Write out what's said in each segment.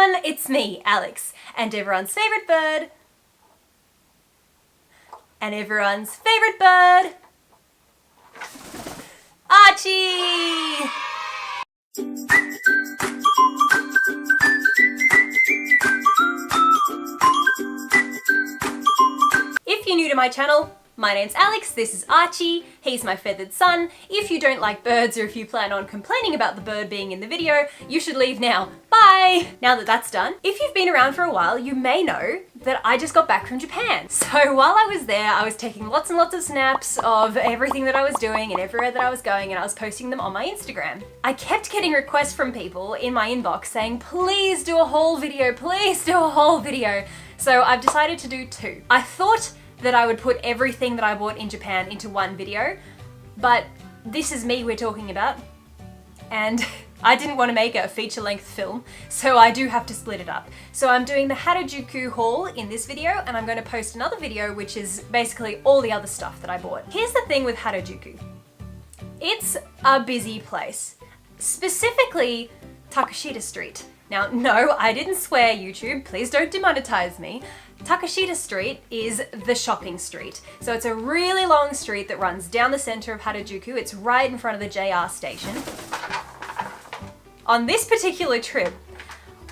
everyone, it's me, Alex, and everyone's favourite bird. Archie! If you're new to my channel, my name's Alex, this is Archie, he's my feathered son. If you don't like birds or if you plan on complaining about the bird being in the video, you should leave now. Bye! Now that that's done, if you've been around for a while, you may know that I just got back from Japan. So while I was there, I was taking lots and lots of snaps of everything that I was doing and everywhere that I was going, and I was posting them on my Instagram. I kept getting requests from people in my inbox saying, please do a haul video, please do a haul video. So I've decided to do two. I thought that I would put everything that I bought in Japan into one video, but this is me we're talking about, and I didn't want to make a feature-length film, so I do have to split it up. So I'm doing the HARAJUKU haul in this video, and I'm going to post another video which is basically all the other stuff that I bought. Here's the thing with HARAJUKU. It's a busy place, specifically Takashita Street. Now, no, I didn't swear, YouTube, please don't demonetize me. Takashita Street is the shopping street. So it's a really long street that runs down the center of Harajuku. It's right in front of the JR station. On this particular trip,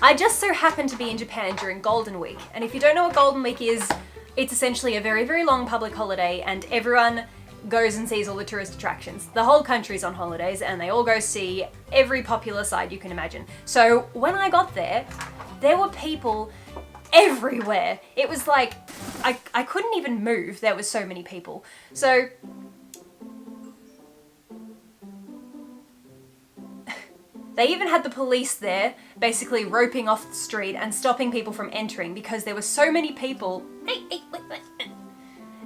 I just so happened to be in Japan during Golden Week. And if you don't know what Golden Week is, it's essentially a very, very long public holiday and everyone goes and sees all the tourist attractions. The whole country's on holidays and they all go see every popular side you can imagine. So when I got there, there were people everywhere. It was like, I couldn't even move, there was so many people. So they even had the police there, basically roping off the street and stopping people from entering because there were so many people.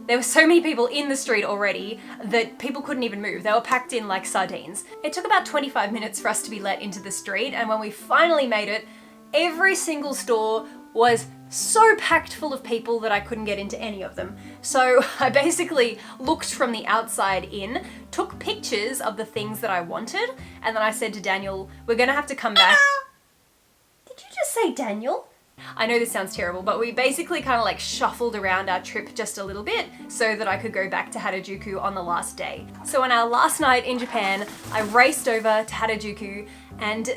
There were so many people in the street already that people couldn't even move. They were packed in like sardines. It took about 25 minutes for us to be let into the street, and when we finally made it, every single store was so packed full of people that I couldn't get into any of them. So I basically looked from the outside in, took pictures of the things that I wanted, and then I said to Daniel, we're gonna have to come back. Did you just say Daniel? I know this sounds terrible, but we basically kind of like shuffled around our trip just a little bit so that I could go back to Harajuku on the last day. So on our last night in Japan, I raced over to Harajuku and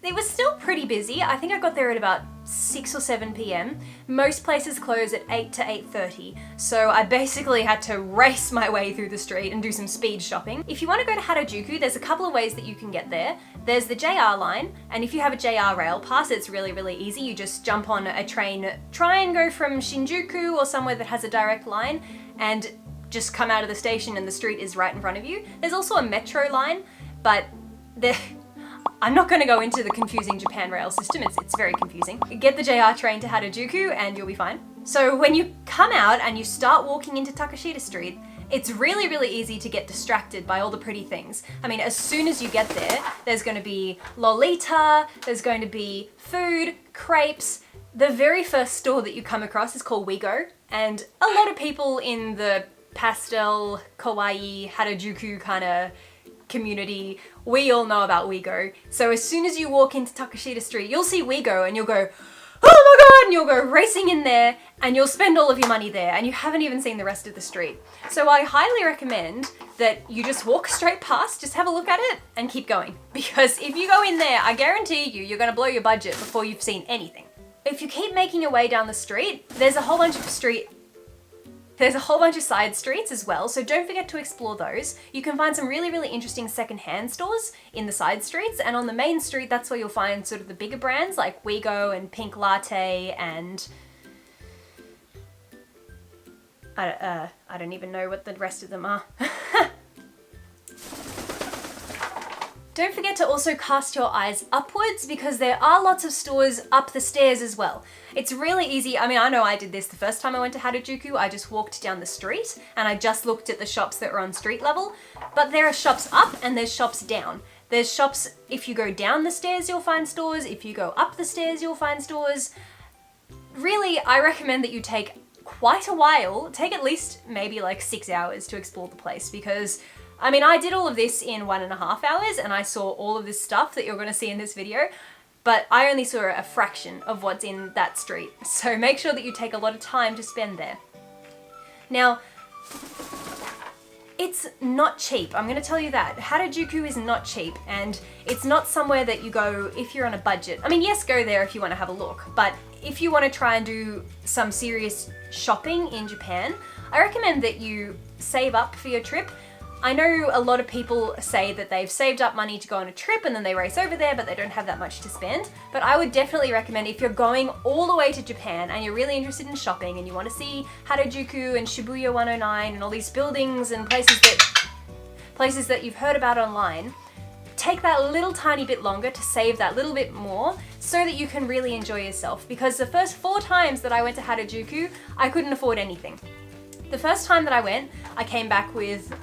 it was still pretty busy. I think I got there at about 6 or 7 p.m. Most places close at 8 to 8:30, so I basically had to race my way through the street and do some speed shopping. If you want to go to Harajuku, there's a couple of ways that you can get there. There's the JR line, and if you have a JR rail pass, it's really, really easy. You just jump on a train, try and go from Shinjuku or somewhere that has a direct line, and just come out of the station and the street is right in front of you. There's also a metro line, but I'm not going to go into the confusing Japan rail system, it's very confusing. Get the JR train to Harajuku and you'll be fine. So when you come out and you start walking into Takashita Street, it's really, really easy to get distracted by all the pretty things. I mean, as soon as you get there, there's going to be Lolita, there's going to be food, crepes. The very first store that you come across is called Wigo, and a lot of people in the pastel, kawaii, Harajuku kind of community, we all know about Wigo. So as soon as you walk into Takashita Street, you'll see Wigo and you'll go, oh my god, and you'll go racing in there and you'll spend all of your money there and you haven't even seen the rest of the street. So I highly recommend that you just walk straight past, just have a look at it and keep going. Because if you go in there, I guarantee you're gonna blow your budget before you've seen anything. If you keep making your way down the street, there's a whole bunch of side streets as well, so don't forget to explore those. You can find some really, really interesting secondhand stores in the side streets, and on the main street, that's where you'll find sort of the bigger brands like Wigo and Pink Latte and I don't even know what the rest of them are. Don't forget to also cast your eyes upwards because there are lots of stores up the stairs as well. It's really easy. I mean, I know I did this the first time I went to Harajuku. I just walked down the street and I just looked at the shops that were on street level, but there are shops up and there's shops down. There's shops, if you go down the stairs, you'll find stores. If you go up the stairs, you'll find stores. Really, I recommend that you take quite a while, take at least maybe like 6 hours to explore the place because I mean, I did all of this in 1.5 hours and I saw all of this stuff that you're going to see in this video. but I only saw a fraction of what's in that street. So make sure that you take a lot of time to spend there. Now, it's not cheap, I'm gonna tell you that. Harajuku is not cheap, and it's not somewhere that you go if you're on a budget. I mean, yes, go there if you wanna have a look, but if you wanna try and do some serious shopping in Japan, I recommend that you save up for your trip. I know a lot of people say that they've saved up money to go on a trip and then they race over there, but they don't have that much to spend. But I would definitely recommend, if you're going all the way to Japan and you're really interested in shopping and you want to see Harajuku and Shibuya 109 and all these buildings and places that you've heard about online, take that little tiny bit longer to save that little bit more so that you can really enjoy yourself. Because the first 4 times that I went to Harajuku, I couldn't afford anything. The first time that I went, I came back with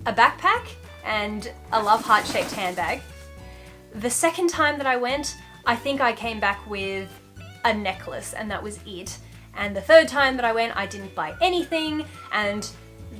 a backpack and a love heart-shaped handbag. The second time that I went, I think I came back with a necklace and that was it. And the third time that I went, I didn't buy anything, and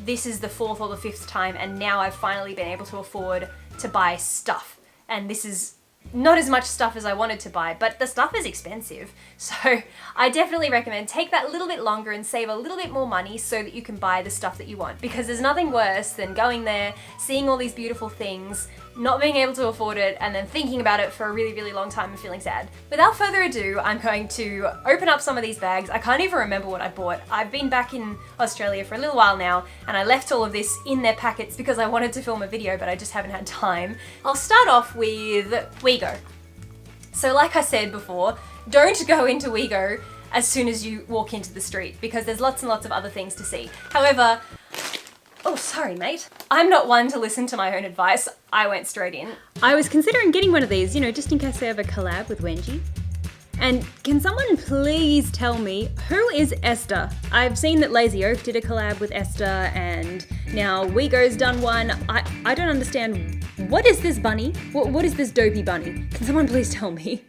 this is the 4th or the 5th time, and now I've finally been able to afford to buy stuff. And this is not as much stuff as I wanted to buy, but the stuff is expensive. So I definitely recommend take that little bit longer and save a little bit more money so that you can buy the stuff that you want. Because there's nothing worse than going there, seeing all these beautiful things, not being able to afford it, and then thinking about it for a really, really long time and feeling sad. Without further ado, I'm going to open up some of these bags. I can't even remember what I bought. I've been back in Australia for a little while now, and I left all of this in their packets because I wanted to film a video, but I just haven't had time. I'll start off with WeGo. So like I said before, don't go into WeGo as soon as you walk into the street because there's lots and lots of other things to see. However, oh, sorry, mate. I'm not one to listen to my own advice. I went straight in. I was considering getting one of these, you know, just in case they have a collab with Wenji. And can someone please tell me, who is Esther? I've seen that Lazy Oaf did a collab with Esther, and now WeGo's done one. I don't understand. What is this bunny? What is this dopey bunny? Can someone please tell me?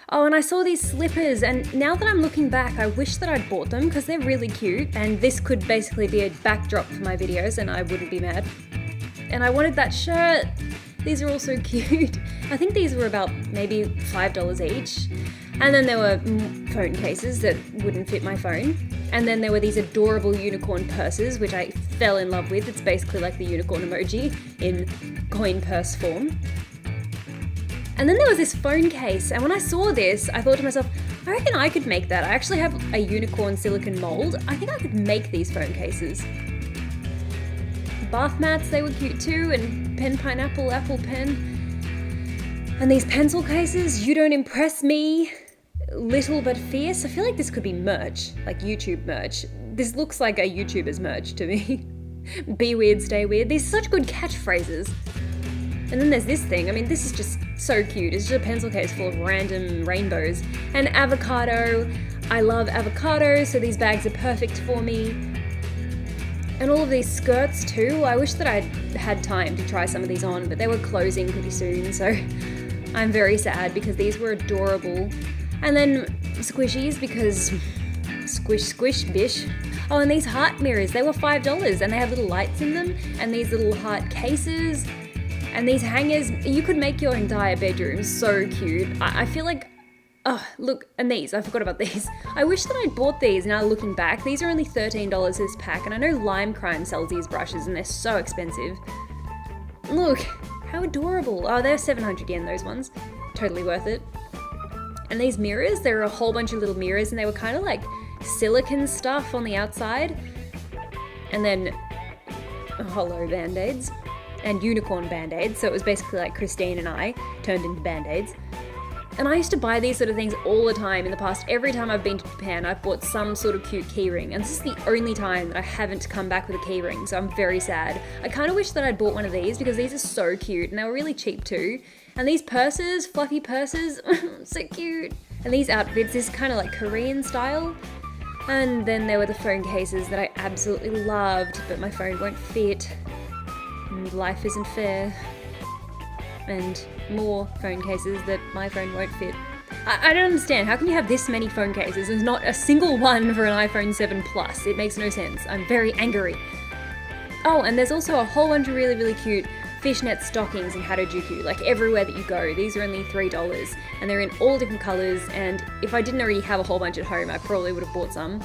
Oh, and I saw these slippers, and now that I'm looking back, I wish that I'd bought them because they're really cute, and this could basically be a backdrop for my videos and I wouldn't be mad. And I wanted that shirt. These are all so cute. I think these were about maybe $5 each. And then there were phone cases that wouldn't fit my phone. And then there were these adorable unicorn purses, which I fell in love with. It's basically like the unicorn emoji in coin purse form. And then there was this phone case, and when I saw this, I thought to myself, I reckon I could make that. I actually have a unicorn silicone mold. I think I could make these phone cases. Bath mats, they were cute too, and pen pineapple, apple pen. And these pencil cases, you don't impress me. Little but fierce. I feel like this could be merch, like YouTube merch. This looks like a YouTuber's merch to me. Be weird, stay weird. These are such good catchphrases. And then there's this thing. I mean, this is just so cute. It's just a pencil case full of random rainbows. And avocado. I love avocado, so these bags are perfect for me. And all of these skirts too. I wish that I'd had time to try some of these on, but they were closing pretty soon, so I'm very sad because these were adorable. And then squishies because squish, squish, bish. Oh, and these heart mirrors, they were $5 and they have little lights in them, and these little heart cases. And these hangers, you could make your entire bedroom so cute. I feel like, oh, look, and these, I forgot about these. I wish that I'd bought these now looking back. These are only $13 this pack, and I know Lime Crime sells these brushes and they're so expensive. Look, how adorable. Oh, they're 700 yen, those ones. Totally worth it. And these mirrors, there are a whole bunch of little mirrors, and they were kind of like silicone stuff on the outside. And then hollow band-aids. And unicorn band-aids, so it was basically like Christine and I turned into band-aids. And I used to buy these sort of things all the time in the past. Every time I've been to Japan, I've bought some sort of cute keyring, and this is the only time that I haven't come back with a keyring, so I'm very sad. I kind of wish that I'd bought one of these because these are so cute, and they were really cheap too. And these purses, fluffy purses, so cute. And these outfits, this is kind of like Korean style. And then there were the phone cases that I absolutely loved, but my phone won't fit. And life isn't fair. And more phone cases that my phone won't fit. I don't understand. How can you have this many phone cases? There's not a single one for an iPhone 7 Plus. It makes no sense. I'm very angry. Oh, and there's also a whole bunch of really, really cute fishnet stockings in Harajuku, like everywhere that you go. These are only $3 and they're in all different colours, and if I didn't already have a whole bunch at home, I probably would have bought some.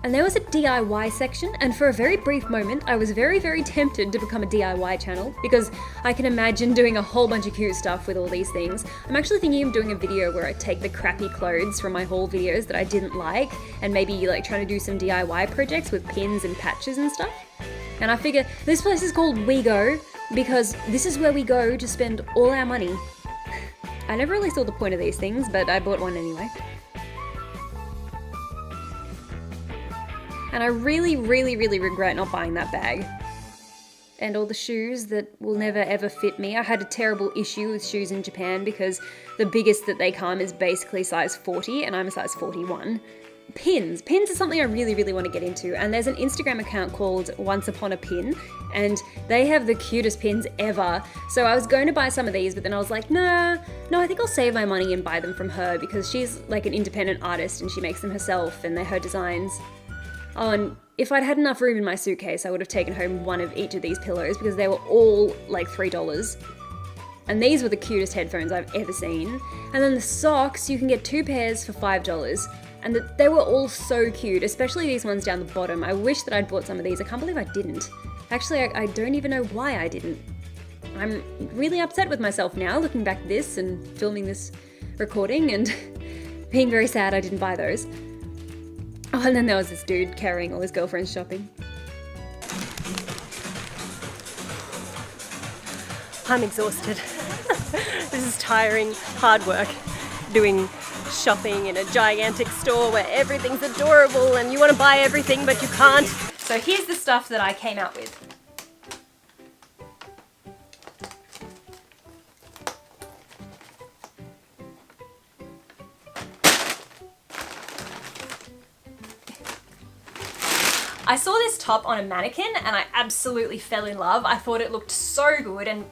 And there was a DIY section, and for a very brief moment, I was very, very tempted to become a DIY channel because I can imagine doing a whole bunch of cute stuff with all these things. I'm actually thinking of doing a video where I take the crappy clothes from my haul videos that I didn't like and maybe like trying to do some DIY projects with pins and patches and stuff. And I figure this place is called We Go because this is where we go to spend all our money. I never really saw the point of these things, but I bought one anyway. And I really, really, really regret not buying that bag. And all the shoes that will never ever fit me. I had a terrible issue with shoes in Japan because the biggest that they come is basically size 40 and I'm a size 41. Pins. Pins are something I really, really want to get into, and there's an Instagram account called Once Upon a Pin, and they have the cutest pins ever. So I was going to buy some of these, but then I was like, no, I think I'll save my money and buy them from her because she's like an independent artist and she makes them herself and they're her designs. Oh, and if I'd had enough room in my suitcase, I would have taken home one of each of these pillows because they were all like $3. And these were the cutest headphones I've ever seen. And then the socks, you can get 2 pairs for $5. And they were all so cute, especially these ones down the bottom. I wish that I'd bought some of these. I can't believe I didn't. Actually, I don't even know why I didn't. I'm really upset with myself now, looking back at this and filming this recording and being very sad I didn't buy those. Oh, and then there was this dude carrying all his girlfriends shopping. I'm exhausted. This is tiring, hard work, doing shopping in a gigantic store where everything's adorable and you want to buy everything but you can't. So here's the stuff that I came out with. I saw this top on a mannequin and I absolutely fell in love. I thought it looked so good, and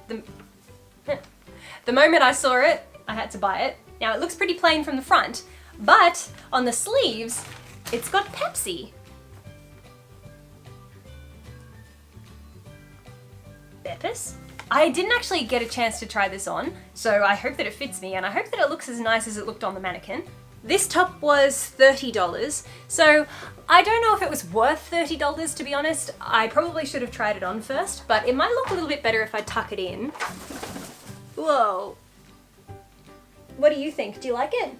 the moment I saw it, I had to buy it. Now it looks pretty plain from the front, but on the sleeves, it's got Pepsi. Beppis? I didn't actually get a chance to try this on, so I hope that it fits me and I hope that it looks as nice as it looked on the mannequin. This top was $30, so I don't know if it was worth $30 to be honest. I probably should have tried it on first, but it might look a little bit better if I tuck it in. Whoa. What do you think? Do you like it?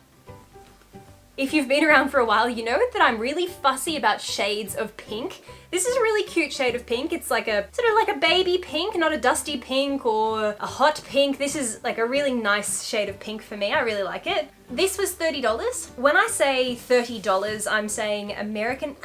If you've been around for a while, you know that I'm really fussy about shades of pink. This is a really cute shade of pink. It's like a sort of like a baby pink, not a dusty pink or a hot pink. This is like a really nice shade of pink for me. I really like it. This was $30. When I say $30, I'm saying American.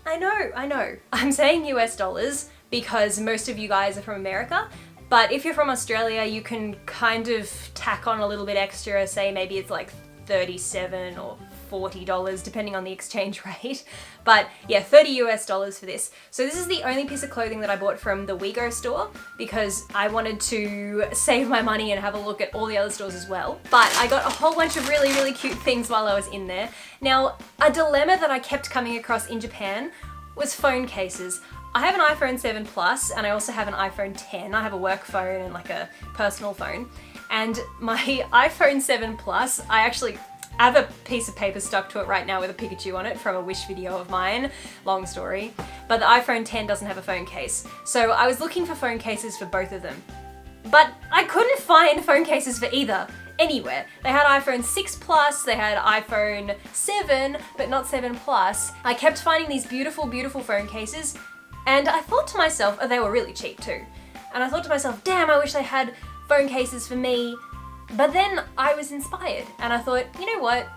I know. I'm saying US dollars because most of you guys are from America. But if you're from Australia, you can kind of tack on a little bit extra, say maybe it's like $37 or $40 depending on the exchange rate. But yeah, $30 US for this. So this is the only piece of clothing that I bought from the WeGo store because I wanted to save my money and have a look at all the other stores as well. But I got a whole bunch of really, really cute things while I was in there. Now, a dilemma that I kept coming across in Japan was phone cases. I have an iPhone 7 Plus and I also have an iPhone 10. I have a work phone and like a personal phone. And my iPhone 7 Plus, I have a piece of paper stuck to it right now with a Pikachu on it from a Wish video of mine, long story. But the iPhone 10 doesn't have a phone case. So I was looking for phone cases for both of them. But I couldn't find phone cases for either, anywhere. They had iPhone 6 Plus, they had iPhone 7, but not 7 Plus. I kept finding these beautiful, beautiful phone cases, and I thought to myself, oh, they were really cheap too. And I thought to myself, damn, I wish they had phone cases for me. But then I was inspired and I thought, you know what?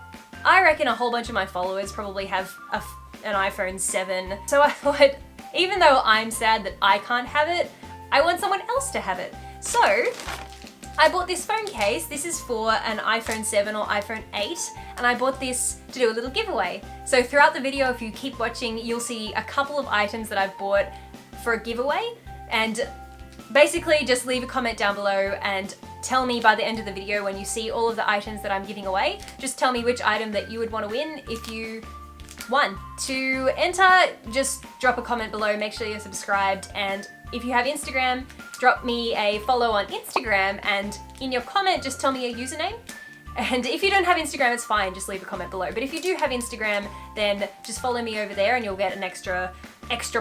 I reckon a whole bunch of my followers probably have an iPhone 7. So I thought, even though I'm sad that I can't have it, I want someone else to have it. So I bought this phone case. This is for an iPhone 7 or iPhone 8, and I bought this to do a little giveaway. So throughout the video, if you keep watching, you'll see a couple of items that I've bought for a giveaway, and basically just leave a comment down below and tell me by the end of the video when you see all of the items that I'm giving away, just tell me which item that you would want to win if you won. To enter, just drop a comment below, make sure you're subscribed, and If you have Instagram, drop me a follow on Instagram, and in your comment, just tell me a username. And if you don't have Instagram, it's fine, just leave a comment below. But if you do have Instagram, then just follow me over there and you'll get an extra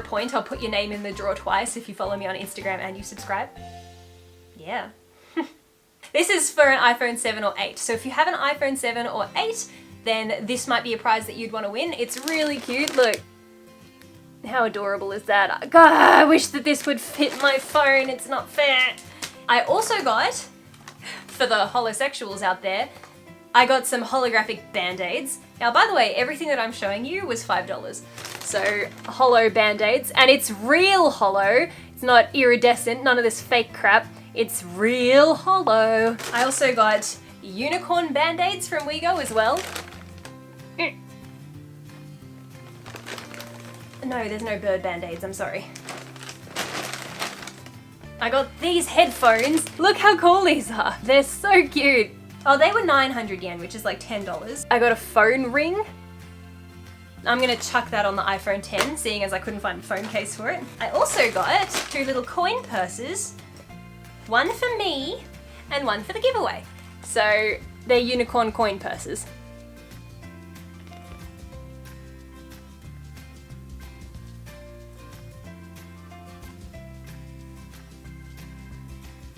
point. I'll put your name in the draw twice if you follow me on Instagram and you subscribe. Yeah. This is for an iPhone 7 or 8. So if you have an iPhone 7 or 8, then this might be a prize that you'd want to win. It's really cute. Look. How adorable is that? God, I wish that this would fit my phone. It's not fair. I also got, for the holosexuals out there, I got some holographic band-aids. Now, by the way, everything that I'm showing you was $5. So, holo band-aids, and it's real holo. It's not iridescent, none of this fake crap. It's real holo. I also got unicorn band-aids from Wego as well. No, there's no bird band-aids, I'm sorry. I got these headphones. Look how cool these are. They're so cute. Oh, they were 900 yen, which is like $10. I got a phone ring. I'm gonna chuck that on the iPhone 10, seeing as I couldn't find a phone case for it. I also got 2 little coin purses. One for me, and one for the giveaway. So, they're unicorn coin purses.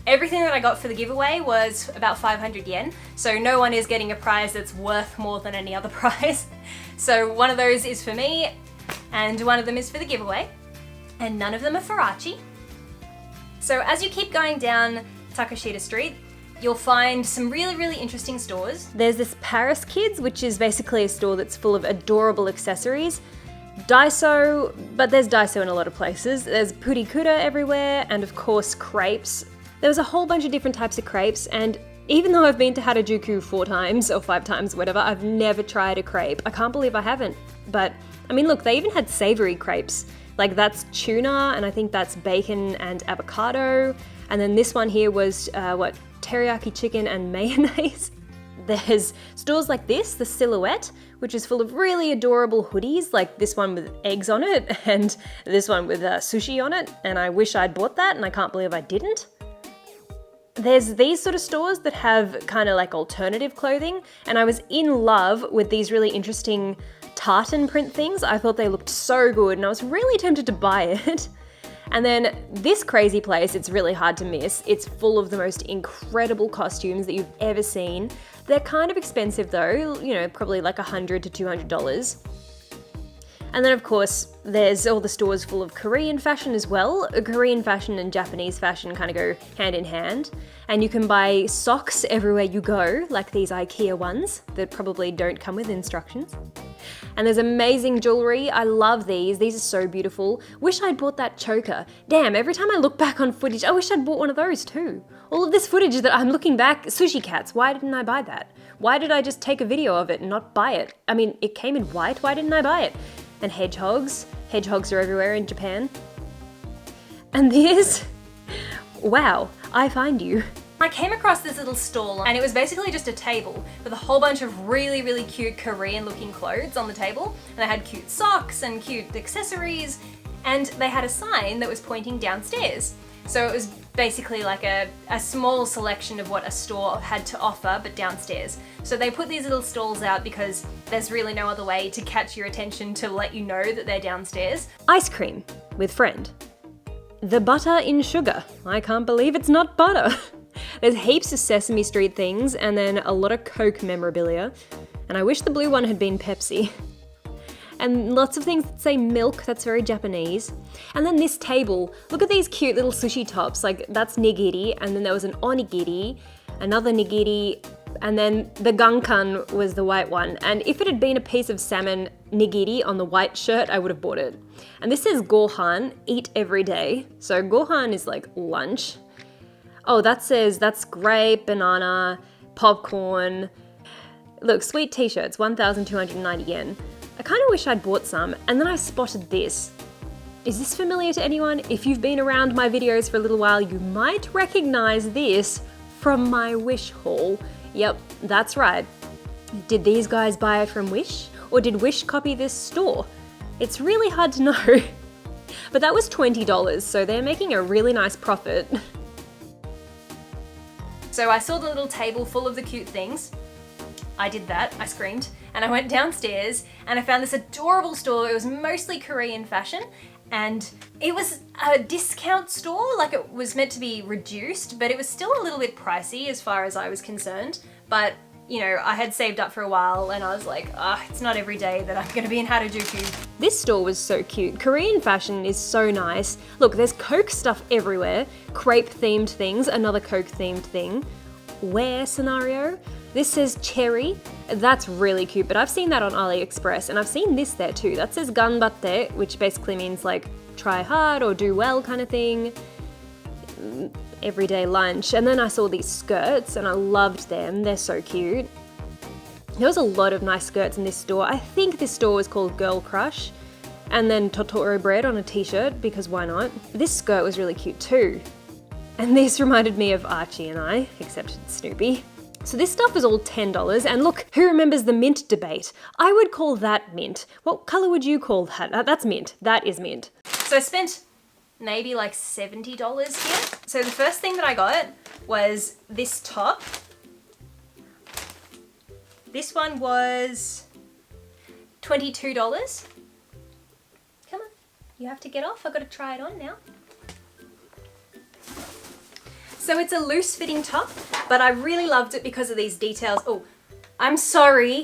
Everything that I got for the giveaway was about 500 yen, so no one is getting a prize that's worth more than any other prize. So one of those is for me, and one of them is for the giveaway, and none of them are Farachi. So as you keep going down Takashita Street, you'll find some really, really interesting stores. There's this Paris Kids, which is basically a store that's full of adorable accessories. Daiso, but there's Daiso in a lot of places. There's purikura everywhere, and of course crepes. There was a whole bunch of different types of crepes, and even though I've been to Harajuku 4 times or 5 times, whatever, I've never tried a crepe. I can't believe I haven't. But, I mean, look, they even had savory crepes. Like, that's tuna, and I think that's bacon and avocado. And then this one here was, teriyaki chicken and mayonnaise. There's stores like this, the Silhouette, which is full of really adorable hoodies, like this one with eggs on it, and this one with sushi on it. And I wish I'd bought that, and I can't believe I didn't. There's these sort of stores that have kind of like alternative clothing, and I was in love with these really interesting tartan print things. I thought they looked so good, and I was really tempted to buy it. And then this crazy place, it's really hard to miss. It's full of the most incredible costumes that you've ever seen. They're kind of expensive though, you know, probably like $100 to $200. And then of course, there's all the stores full of Korean fashion as well. Korean fashion and Japanese fashion kind of go hand in hand. And you can buy socks everywhere you go, like these IKEA ones that probably don't come with instructions. And there's amazing jewelry. I love these. These are so beautiful. Wish I'd bought that choker. Damn, every time I look back on footage, I wish I'd bought one of those too. All of this footage that I'm looking back, sushi cats, why didn't I buy that? Why did I just take a video of it and not buy it? I mean, it came in white, why didn't I buy it? And hedgehogs. Hedgehogs are everywhere in Japan. And this, wow, I find you. I came across this little stall and it was basically just a table with a whole bunch of really, really cute Korean looking clothes on the table. And they had cute socks and cute accessories, and they had a sign that was pointing downstairs. So it was basically like a small selection of what a store had to offer, but downstairs. So they put these little stalls out because there's really no other way to catch your attention to let you know that they're downstairs. Ice cream with friend. The butter in sugar. I can't believe it's not butter. There's heaps of Sesame Street things and then a lot of Coke memorabilia. And I wish the blue one had been Pepsi. And lots of things that say milk, that's very Japanese. And then this table, look at these cute little sushi tops, like that's nigiri, and then there was an onigiri, another nigiri, and then the gankan was the white one. And if it had been a piece of salmon nigiri on the white shirt, I would have bought it. And this says gohan, eat every day. So gohan is like lunch. Oh, that says that's grape, banana, popcorn. Look, sweet t-shirts, 1,290 yen. I kind of wish I'd bought some, and then I spotted this. Is this familiar to anyone? If you've been around my videos for a little while, you might recognize this from my Wish haul. Yep, that's right. Did these guys buy it from Wish? Or did Wish copy this store? It's really hard to know. But that was $20, so they're making a really nice profit. So I saw the little table full of the cute things. I did that, I screamed, and I went downstairs and I found this adorable store. It was mostly Korean fashion and it was a discount store, like it was meant to be reduced, but it was still a little bit pricey as far as I was concerned. But you know, I had saved up for a while and I was like, it's not every day that I'm gonna be in Harajuku. This store was so cute. Korean fashion is so nice. Look, there's Coke stuff everywhere. Crepe themed things, another Coke themed thing. Wear scenario. This says cherry. That's really cute, but I've seen that on AliExpress and I've seen this there too. That says ganbatte, which basically means like try hard or do well kind of thing. Everyday lunch. And then I saw these skirts and I loved them. They're so cute. There was a lot of nice skirts in this store. I think this store was called Girl Crush. And then Totoro bread on a t-shirt, because why not? This skirt was really cute too. And this reminded me of Archie and I, except it's Snoopy. So this stuff is all $10, and look, who remembers the mint debate? I would call that mint. What colour would you call that? That's mint. That is mint. So I spent maybe like $70 here. So the first thing that I got was this top. This one was $22. Come on, you have to get off. I've got to try it on now. So it's a loose fitting top, but I really loved it because of these details. Oh, I'm sorry,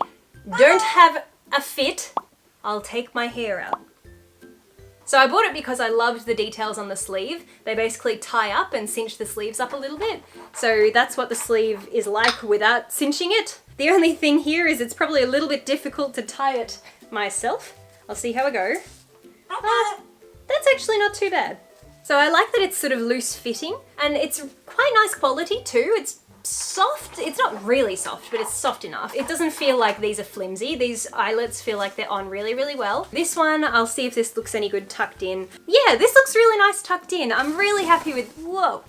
don't have a fit. I'll take my hair out. So I bought it because I loved the details on the sleeve. They basically tie up and cinch the sleeves up a little bit. So that's what the sleeve is like without cinching it. The only thing here is it's probably a little bit difficult to tie it myself. I'll see how I go. That's actually not too bad. So I like that it's sort of loose fitting and it's quite nice quality too. It's soft. It's not really soft, but it's soft enough. It doesn't feel like these are flimsy. These eyelets feel like they're on really, really well. This one, I'll see if this looks any good tucked in. Yeah, this looks really nice tucked in. I'm really happy with, whoa.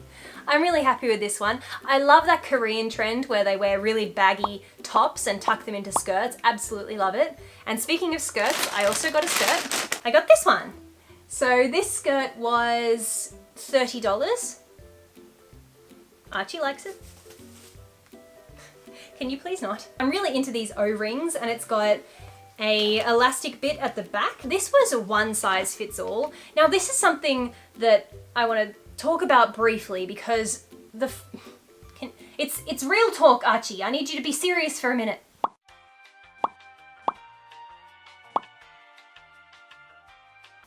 I'm really happy with this one. I love that Korean trend where they wear really baggy tops and tuck them into skirts. Absolutely love it. And speaking of skirts, I also got a skirt. I got this one. So this skirt was $30. Archie likes it. Can you please not? I'm really into these O-rings and it's got a elastic bit at the back. This was a one size fits all. Now this is something that I want to talk about briefly because it's real talk, Archie. I need you to be serious for a minute.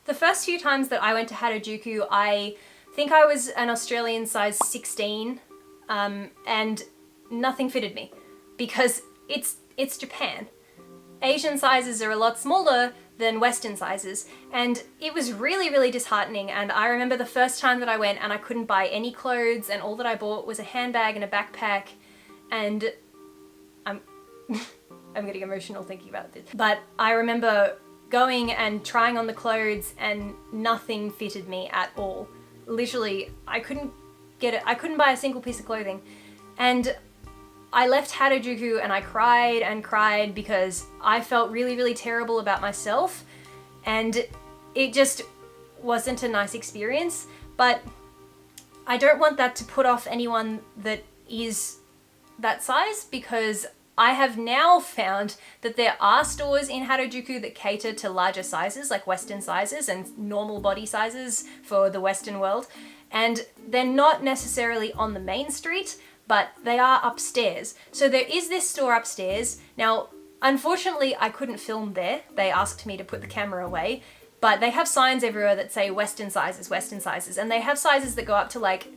The first few times that I went to Harajuku, I think I was an Australian size 16 and nothing fitted me because it's Japan. Asian sizes are a lot smaller than Western sizes and it was really, really disheartening. And I remember the first time that I went and I couldn't buy any clothes and all that I bought was a handbag and a backpack and I'm getting emotional thinking about this. But I remember going and trying on the clothes and nothing fitted me at all. Literally, I couldn't get it. I couldn't buy a single piece of clothing. And I left Harajuku and I cried and cried because I felt really, really terrible about myself and it just wasn't a nice experience. But I don't want that to put off anyone that is that size because I have now found that there are stores in Harajuku that cater to larger sizes, like Western sizes and normal body sizes for the Western world. And they're not necessarily on the main street, but they are upstairs. So there is this store upstairs. Now, unfortunately, I couldn't film there. They asked me to put the camera away, but they have signs everywhere that say Western sizes, and they have sizes that go up to like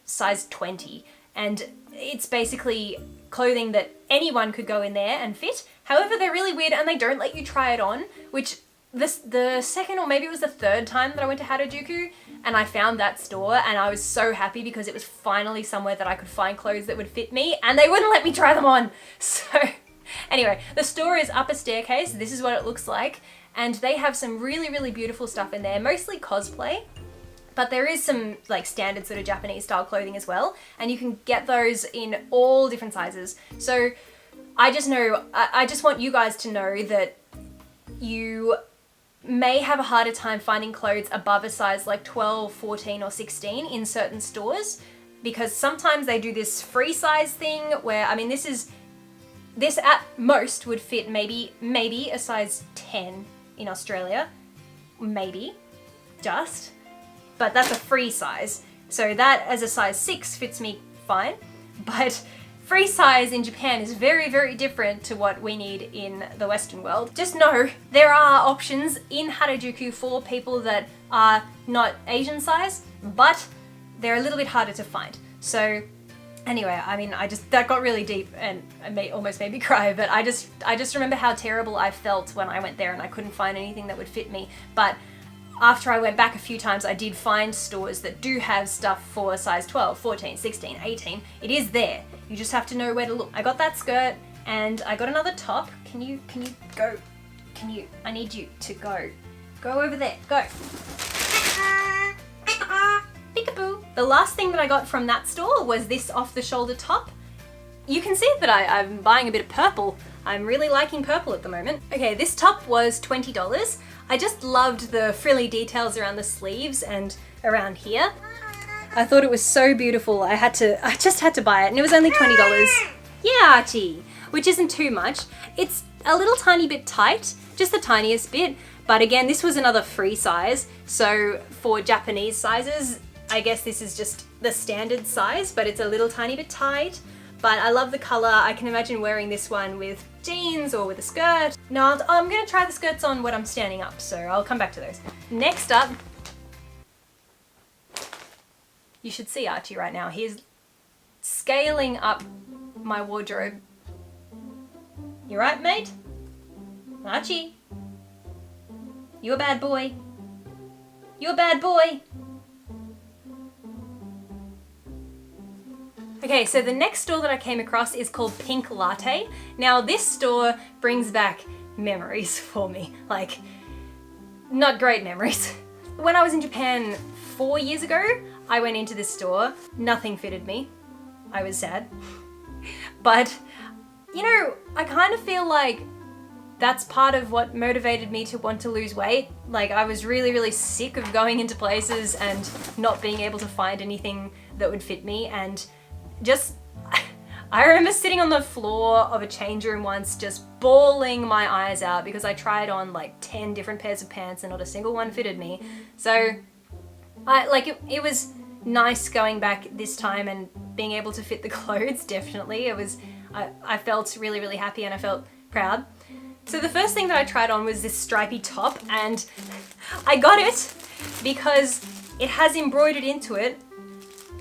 size 20. And it's basically clothing that anyone could go in there and fit. However, they're really weird and they don't let you try it on, which the second or maybe it was the third time that I went to Harajuku and I found that store and I was so happy because it was finally somewhere that I could find clothes that would fit me and they wouldn't let me try them on. So anyway, the store is up a staircase. This is what it looks like. And they have some really, really beautiful stuff in there, mostly cosplay. But there is some like standard sort of Japanese style clothing as well. And you can get those in all different sizes. So I just want you guys to know that you may have a harder time finding clothes above a size like 12, 14 or 16 in certain stores, because sometimes they do this free size thing where, I mean, this at most would fit maybe a size 10 in Australia, maybe, just, but that's a free size. So that as a size 6 fits me fine, but free size in Japan is very, very different to what we need in the Western world. Just know there are options in Harajuku for people that are not Asian size, but they're a little bit harder to find. So anyway, I mean, that got really deep and almost made me cry, but I just remember how terrible I felt when I went there and I couldn't find anything that would fit me. But after I went back a few times, I did find stores that do have stuff for size 12, 14, 16, 18. It is there. You just have to know where to look. I got that skirt and I got another top. Can you go? I need you to go. Go over there, go. Peekaboo. The last thing that I got from that store was this off-the-shoulder top. You can see that I'm buying a bit of purple. I'm really liking purple at the moment. Okay, this top was $20. I just loved the frilly details around the sleeves and around here. I thought it was so beautiful. I just had to buy it, and it was only $20. Yeah, Archie, which isn't too much. It's a little tiny bit tight, just the tiniest bit, but again, this was another free size. So for Japanese sizes, I guess this is just the standard size, but it's a little tiny bit tight. But I love the color. I can imagine wearing this one with jeans or with a skirt. No, I'm gonna try the skirts on when I'm standing up, so I'll come back to those. Next up, you should see Archie right now. He's scaling up my wardrobe. You right, mate? Archie? You a bad boy? You a bad boy? Okay, so the next store that I came across is called Pink Latte. Now this store brings back memories for me, like not great memories. When I was in Japan 4 years ago, I went into this store, nothing fitted me. I was sad. But, you know, I kind of feel like that's part of what motivated me to want to lose weight. Like, I was really, really sick of going into places and not being able to find anything that would fit me, and just, I remember sitting on the floor of a change room once just bawling my eyes out because I tried on like 10 different pairs of pants and not a single one fitted me. So it was nice going back this time and being able to fit the clothes, definitely. I felt really, really happy and I felt proud. So the first thing that I tried on was this stripy top, and I got it because it has embroidered into it,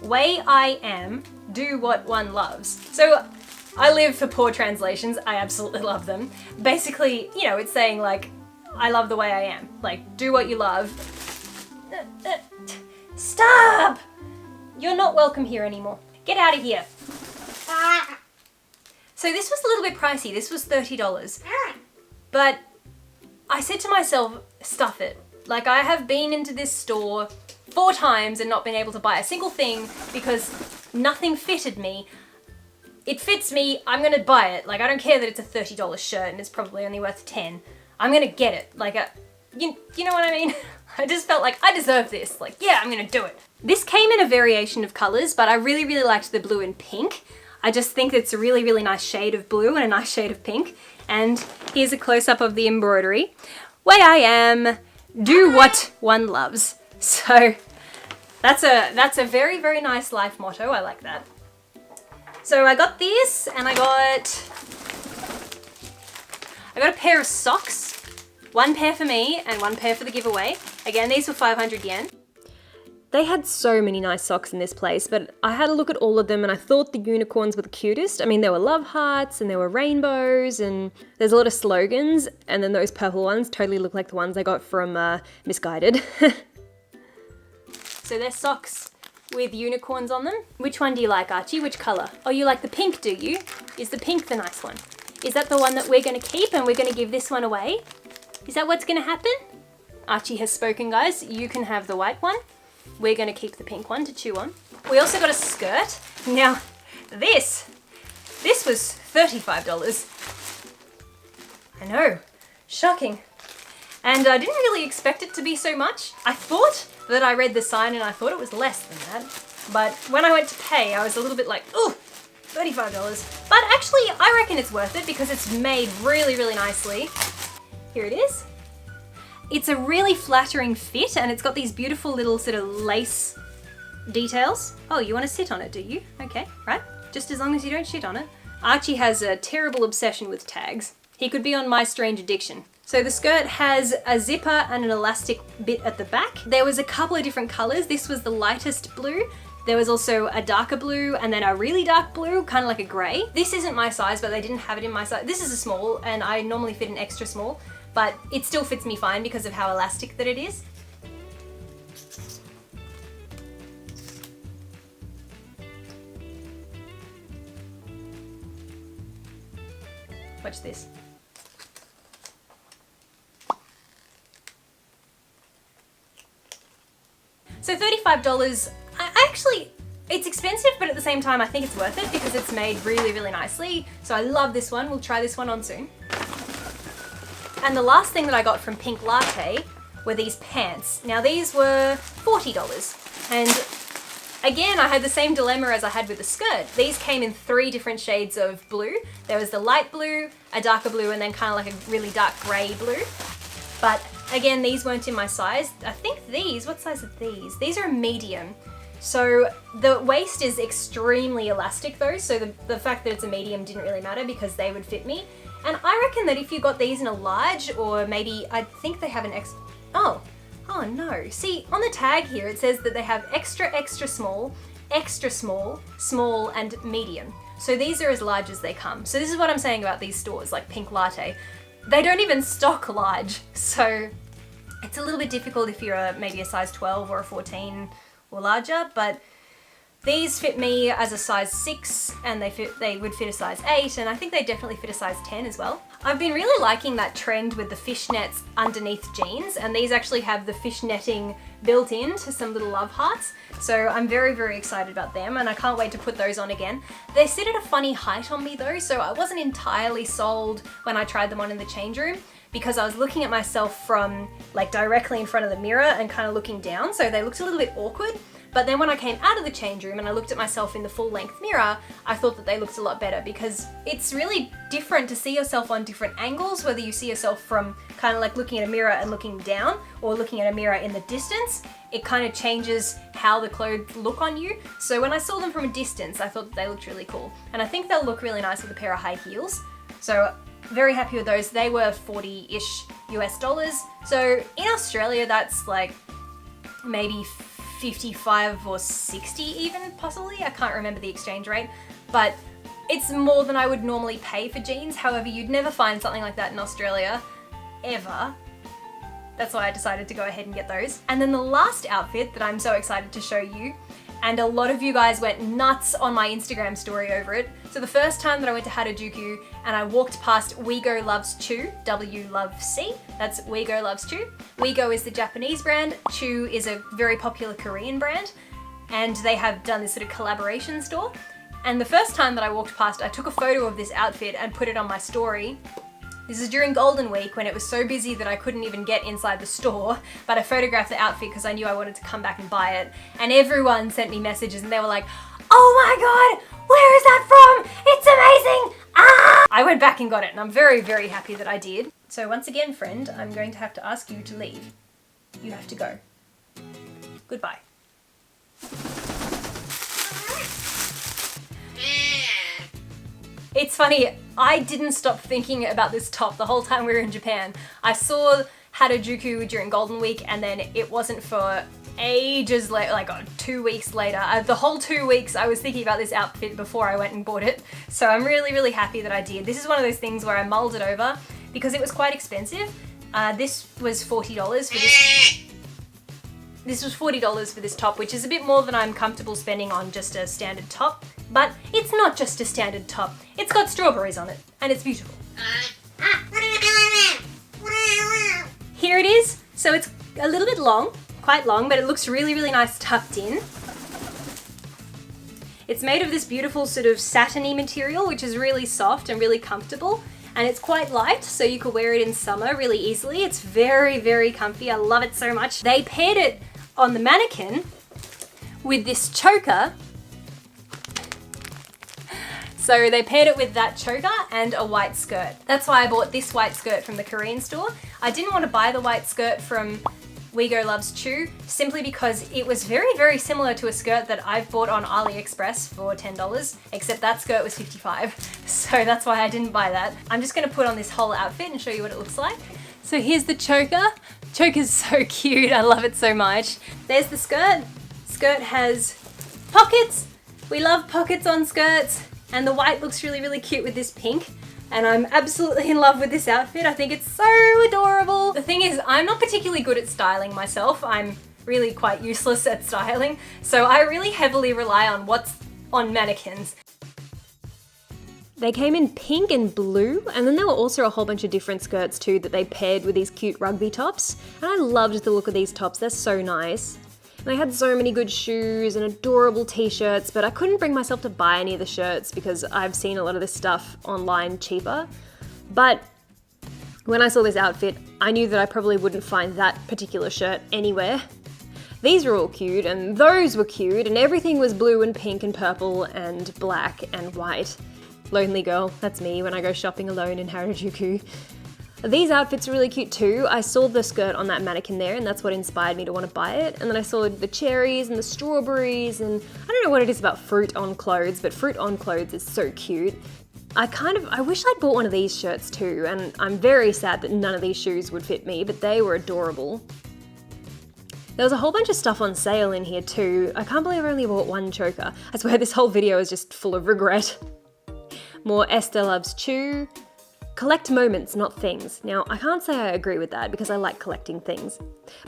"Way I am, do what one loves." So I live for poor translations. I absolutely love them. Basically, you know, it's saying like, I love the way I am. Like, do what you love. Stop! You're not welcome here anymore. Get out of here. So this was a little bit pricey. This was $30. But I said to myself, stuff it. Like, I have been into this store 4 times and not been able to buy a single thing because nothing fitted me. It fits me, I'm gonna buy it. Like, I don't care that it's a $30 shirt and it's probably only worth 10. I'm gonna get it. Like, you know what I mean? I just felt like I deserve this. Like, yeah, I'm gonna do it. This came in a variation of colors, but I really, really liked the blue and pink. I just think it's a really, really nice shade of blue and a nice shade of pink. And here's a close-up of the embroidery. Way I am, do what one loves. So that's a very, very nice life motto. I like that. So I got this, and I got a pair of socks. 1 pair for me and 1 pair for the giveaway. Again, these were 500 yen. They had so many nice socks in this place, but I had a look at all of them and I thought the unicorns were the cutest. I mean, there were love hearts and there were rainbows and there's a lot of slogans, and then those purple ones totally look like the ones I got from Misguided. So they're socks with unicorns on them. Which one do you like, Archie? Which colour? Oh, you like the pink, do you? Is the pink the nice one? Is that the one that we're going to keep and we're going to give this one away? Is that what's going to happen? Archie has spoken, guys. You can have the white one. We're going to keep the pink one to chew on. We also got a skirt. Now, this was $35. I know, shocking. And I didn't really expect it to be so much. I thought that I read the sign and I thought it was less than that. But when I went to pay, I was a little bit like, ooh, $35. But actually, I reckon it's worth it because it's made really, really nicely. Here it is. It's a really flattering fit and it's got these beautiful little sort of lace details. Oh, you want to sit on it, do you? Okay, right. Just as long as you don't shit on it. Archie has a terrible obsession with tags. He could be on My Strange Addiction. So the skirt has a zipper and an elastic bit at the back. There was a couple of different colors. This was the lightest blue. There was also a darker blue and then a really dark blue, kind of like a gray. This isn't my size, but they didn't have it in my size. This is a small and I normally fit an extra small, but it still fits me fine because of how elastic that it is. Watch this. So $35, actually, it's expensive, but at the same time, I think it's worth it because it's made really, really nicely. So I love this one. We'll try this one on soon. And the last thing that I got from Pink Latte were these pants. Now these were $40. And again, I had the same dilemma as I had with the skirt. These came in 3 different shades of blue. There was the light blue, a darker blue, and then kind of like a really dark gray blue. But again, these weren't in my size. I think these, what size are these? These are a medium. So the waist is extremely elastic though, so the fact that it's a medium didn't really matter because they would fit me. And I reckon that if you got these in a large, or maybe, I think they have an oh no. See, on the tag here it says that they have extra, extra small, small, and medium. So these are as large as they come. So this is what I'm saying about these stores, like Pink Latte. They don't even stock large, so it's a little bit difficult if you're maybe a size 12 or a 14 or larger, but these fit me as a size 6 and they would fit a size 8, and I think they definitely fit a size 10 as well. I've been really liking that trend with the fishnets underneath jeans, and these actually have the fishnetting built in to some little love hearts. So I'm very, very excited about them and I can't wait to put those on again. They sit at a funny height on me though, so I wasn't entirely sold when I tried them on in the change room because I was looking at myself from like directly in front of the mirror and kind of looking down, so they looked a little bit awkward. But then when I came out of the change room and I looked at myself in the full length mirror, I thought that they looked a lot better because it's really different to see yourself on different angles, whether you see yourself from kind of like looking at a mirror and looking down or looking at a mirror in the distance. It kind of changes how the clothes look on you. So when I saw them from a distance, I thought that they looked really cool. And I think they'll look really nice with a pair of high heels. So very happy with those. They were 40-ish US dollars. So in Australia, that's like maybe 55 or 60 even, possibly. I can't remember the exchange rate, but it's more than I would normally pay for jeans. However, you'd never find something like that in Australia, ever. That's why I decided to go ahead and get those. And then the last outfit that I'm so excited to show you, and a lot of you guys went nuts on my Instagram story over it. So the first time that I went to HARAJUKU and I walked past WeGo Loves Chu, W Love C, that's WeGo Loves Chu. WeGo is the Japanese brand, Chu is a very popular Korean brand, and they have done this sort of collaboration store. And the first time that I walked past, I took a photo of this outfit and put it on my story. This is during Golden Week when it was so busy that I couldn't even get inside the store, but I photographed the outfit because I knew I wanted to come back and buy it. And everyone sent me messages and they were like, oh my god, where is that from? It's amazing! Ah! I went back and got it and I'm very, very happy that I did. So once again, friend, I'm going to have to ask you to leave. You have to go. Goodbye. It's funny, I didn't stop thinking about this top the whole time we were in Japan. I saw HARAJUKU during Golden Week and then it wasn't for ages later, like 2 weeks later. The whole 2 weeks I was thinking about this outfit before I went and bought it. So I'm really, really happy that I did. This is one of those things where I mulled it over because it was quite expensive. This was $40 for this. This was $40 for this top, which is a bit more than I'm comfortable spending on just a standard top. But it's not just a standard top. It's got strawberries on it, and it's beautiful. Here it is. So it's a little bit long, quite long, but it looks really, really nice tucked in. It's made of this beautiful sort of satiny material, which is really soft and really comfortable. and it's quite light, so you could wear it in summer really easily. It's very, very comfy. I love it so much. They paired it on the mannequin with this choker. So they paired it with that choker and a white skirt. That's why I bought this white skirt from the Korean store. I didn't want to buy the white skirt from WeGo Loves Chew, simply because it was very, very similar to a skirt that I've bought on AliExpress for $10, except that skirt was $55. So that's why I didn't buy that. I'm just gonna put on this whole outfit and show you what it looks like. So here's the choker. Choker's so cute, I love it so much. There's the skirt. Skirt has pockets. We love pockets on skirts. And the white looks really, really cute with this pink. And I'm absolutely in love with this outfit. I think it's so adorable. The thing is, I'm not particularly good at styling myself. I'm really quite useless at styling. So I really heavily rely on what's on mannequins. They came in pink and blue, and then there were also a whole bunch of different skirts too that they paired with these cute rugby tops. And I loved the look of these tops, they're so nice. And they had so many good shoes and adorable t-shirts, but I couldn't bring myself to buy any of the shirts because I've seen a lot of this stuff online cheaper. But when I saw this outfit, I knew that I probably wouldn't find that particular shirt anywhere. These were all cute, and those were cute, and everything was blue and pink and purple and black and white. Lonely girl, that's me when I go shopping alone in HARAJUKU. These outfits are really cute too. I saw the skirt on that mannequin there and that's what inspired me to want to buy it. And then I saw the cherries and the strawberries, and I don't know what it is about fruit on clothes, but fruit on clothes is so cute. I wish I'd bought one of these shirts too, and I'm very sad that none of these shoes would fit me, but they were adorable. There was a whole bunch of stuff on sale in here too. I can't believe I only bought one choker. I swear this whole video is just full of regret. More Esther Loves Chew. Collect moments, not things. Now, I can't say I agree with that because I like collecting things.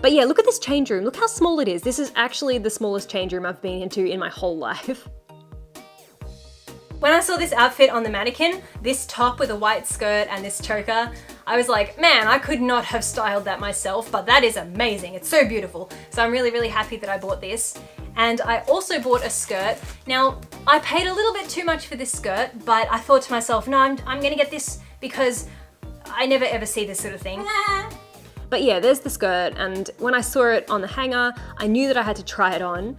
But yeah, look at this change room. Look how small it is. This is actually the smallest change room I've been into in my whole life. When I saw this outfit on the mannequin, this top with a white skirt and this choker, I was like, man, I could not have styled that myself, but that is amazing. It's so beautiful. So I'm really, really happy that I bought this. And I also bought a skirt. Now, I paid a little bit too much for this skirt, but I thought to myself, no, I'm gonna get this because I never ever see this sort of thing. But yeah, there's the skirt, and when I saw it on the hanger, I knew that I had to try it on.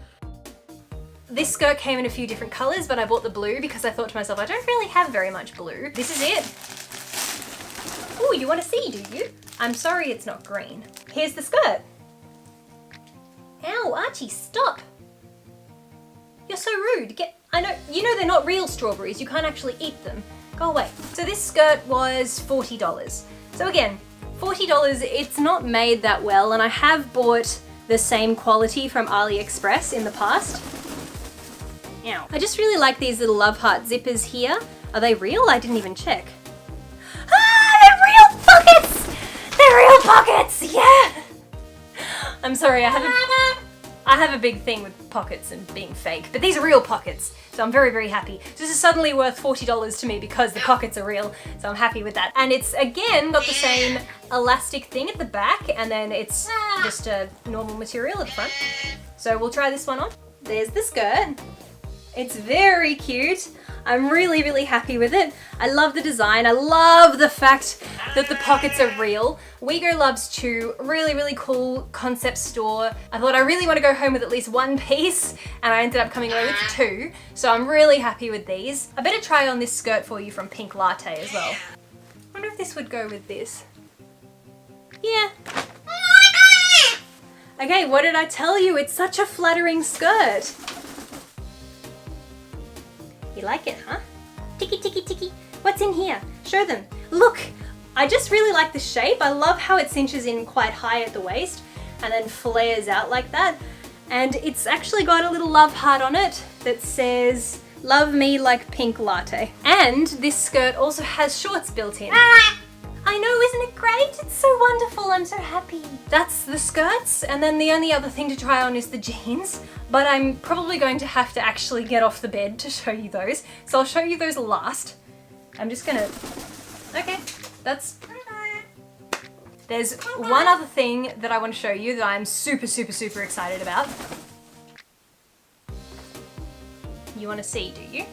This skirt came in a few different colors, but I bought the blue because I thought to myself, I don't really have very much blue. This is it. Ooh, you want to see, do you? I'm sorry it's not green. Here's the skirt. Ow, Archie, stop. You're so rude. You know they're not real strawberries. You can't actually eat them. Go away. So this skirt was $40. So again, $40, it's not made that well, and I have bought the same quality from AliExpress in the past. Ow. I just really like these little love heart zippers here. Are they real? I didn't even check. Ah, they're real pockets! They're real pockets, yeah! I'm sorry, I have a big thing with pockets and being fake, but these are real pockets, so I'm very, very happy. This is suddenly worth $40 to me because the pockets are real, so I'm happy with that. And it's, again, got the same elastic thing at the back, and then it's just a normal material at the front. So we'll try this one on. There's the skirt. It's very cute. I'm really, really happy with it. I love the design. I love the fact that the pockets are real. WeGo Loves Chew, really, really cool concept store. I thought I really want to go home with at least one piece, and I ended up coming away with two. So I'm really happy with these. I better try on this skirt for you from Pink Latte as well. I wonder if this would go with this. Yeah. Okay, what did I tell you? It's such a flattering skirt. You like it, huh? Ticky, ticky, ticky. What's in here? Show them. Look, I just really like the shape. I love how it cinches in quite high at the waist and then flares out like that. And it's actually got a little love heart on it that says, love me like Pink Latte. And this skirt also has shorts built in. I know, isn't it great? It's so wonderful, I'm so happy. That's the skirts, and then the only other thing to try on is the jeans, but I'm probably going to have to actually get off the bed to show you those, so I'll show you those last. I'm just gonna, okay, there's one other thing that I want to show you that I'm super, super, super excited about. You want to see, do you?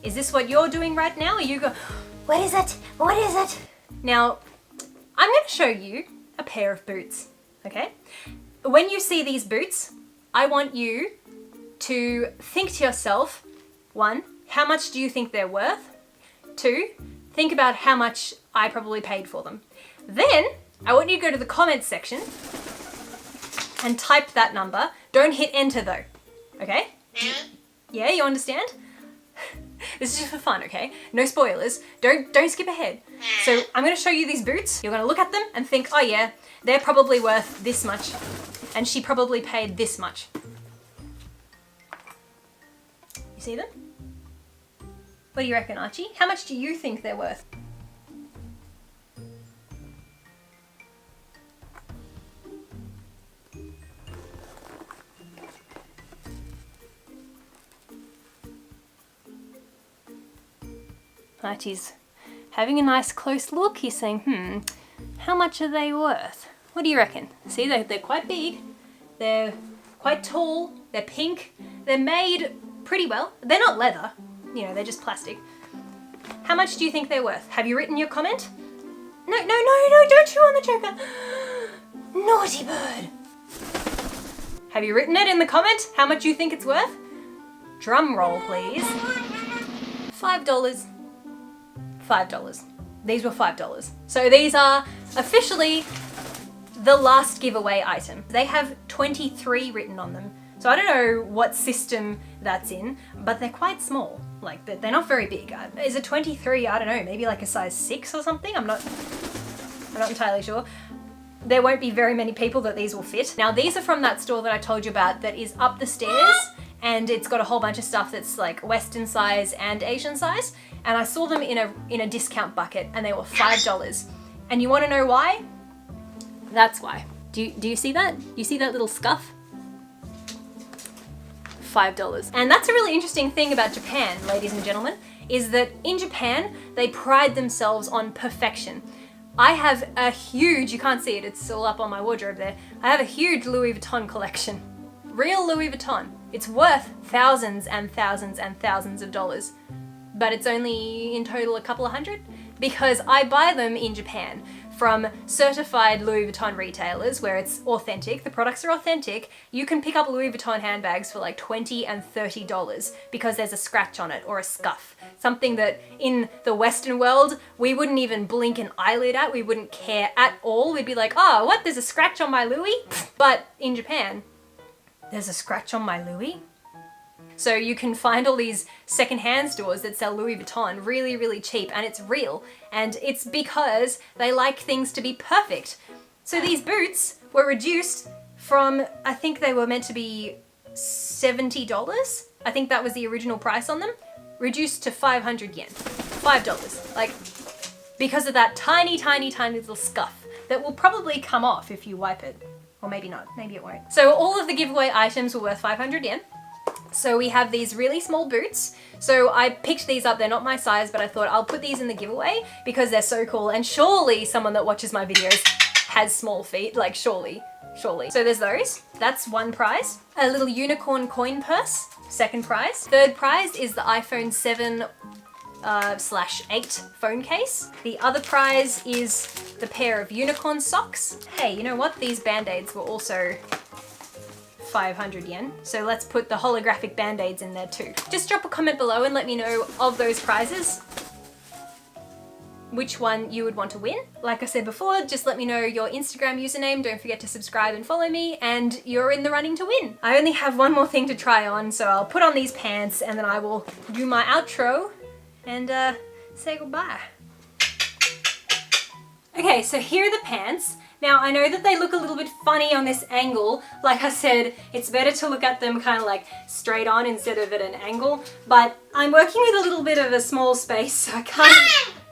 Is this what you're doing right now? Are you go, What is it? What is it? Now, I'm going to show you a pair of boots, okay? When you see these boots, I want you to think to yourself, 1, how much do you think they're worth? 2, think about how much I probably paid for them. Then, I want you to go to the comments section and type that number. Don't hit enter though, okay? Yeah, you understand? This is just for fun, okay? No spoilers. Don't skip ahead. So I'm going to show you these boots. You're going to look at them and think, oh yeah, they're probably worth this much. And she probably paid this much. You see them? What do you reckon, Archie? How much do you think they're worth? Archie's having a nice close look. He's saying, how much are they worth? What do you reckon? See, they're quite big. They're quite tall. They're pink. They're made pretty well. They're not leather. You know, they're just plastic. How much do you think they're worth? Have you written your comment? No, don't chew on the joker. Naughty bird. Have you written it in the comment? How much you think it's worth? Drum roll, please. $5. $5. These were $5. So these are officially the last giveaway item. They have 23 written on them. So I don't know what system that's in, but they're quite small. Like, they're not very big. Is it 23? I don't know, maybe like a size 6 or something? I'm not entirely sure. There won't be very many people that these will fit. Now, these are from that store that I told you about that is up the stairs, and it's got a whole bunch of stuff that's like Western size and Asian size. And I saw them in a discount bucket, and they were $5. And you want to know why? That's why. Do you see that? You see that little scuff? $5. And that's a really interesting thing about Japan, ladies and gentlemen, is that in Japan, they pride themselves on perfection. I have a huge, you can't see it, it's all up on my wardrobe there. I have a huge Louis Vuitton collection. Real Louis Vuitton. It's worth thousands and thousands and thousands of dollars. But it's only in total a couple of hundred, because I buy them in Japan from certified Louis Vuitton retailers where it's authentic, the products are authentic. You can pick up Louis Vuitton handbags for like $20 and $30 because there's a scratch on it or a scuff. Something that in the Western world, we wouldn't even blink an eyelid at, we wouldn't care at all. We'd be like, oh, what, there's a scratch on my Louis? But in Japan, there's a scratch on my Louis? So you can find all these secondhand stores that sell Louis Vuitton really, really cheap, and it's real. And it's because they like things to be perfect. So these boots were reduced from, I think they were meant to be $70. I think that was the original price on them. Reduced to 500 yen. $5. Like, because of that tiny, tiny, tiny little scuff that will probably come off if you wipe it. Or maybe not, maybe it won't. So all of the giveaway items were worth 500 yen. So we have these really small boots. So I picked these up, they're not my size, but I thought I'll put these in the giveaway because they're so cool. And surely someone that watches my videos has small feet, like surely. So there's those, that's one prize. A little unicorn coin purse, second prize. Third prize is the iPhone 7/8 phone case. The other prize is the pair of unicorn socks. Hey, you know what? These band-aids were also 500 yen. So let's put the holographic band-aids in there too. Just drop a comment below and let me know of those prizes which one you would want to win. Like I said before, just let me know your Instagram username. Don't forget to subscribe and follow me, and you're in the running to win. I only have one more thing to try on, so I'll put on these pants and then I will do my outro and say goodbye. Okay, so here are the pants. Now, I know that they look a little bit funny on this angle. Like I said, it's better to look at them kind of like straight on instead of at an angle, but I'm working with a little bit of a small space, so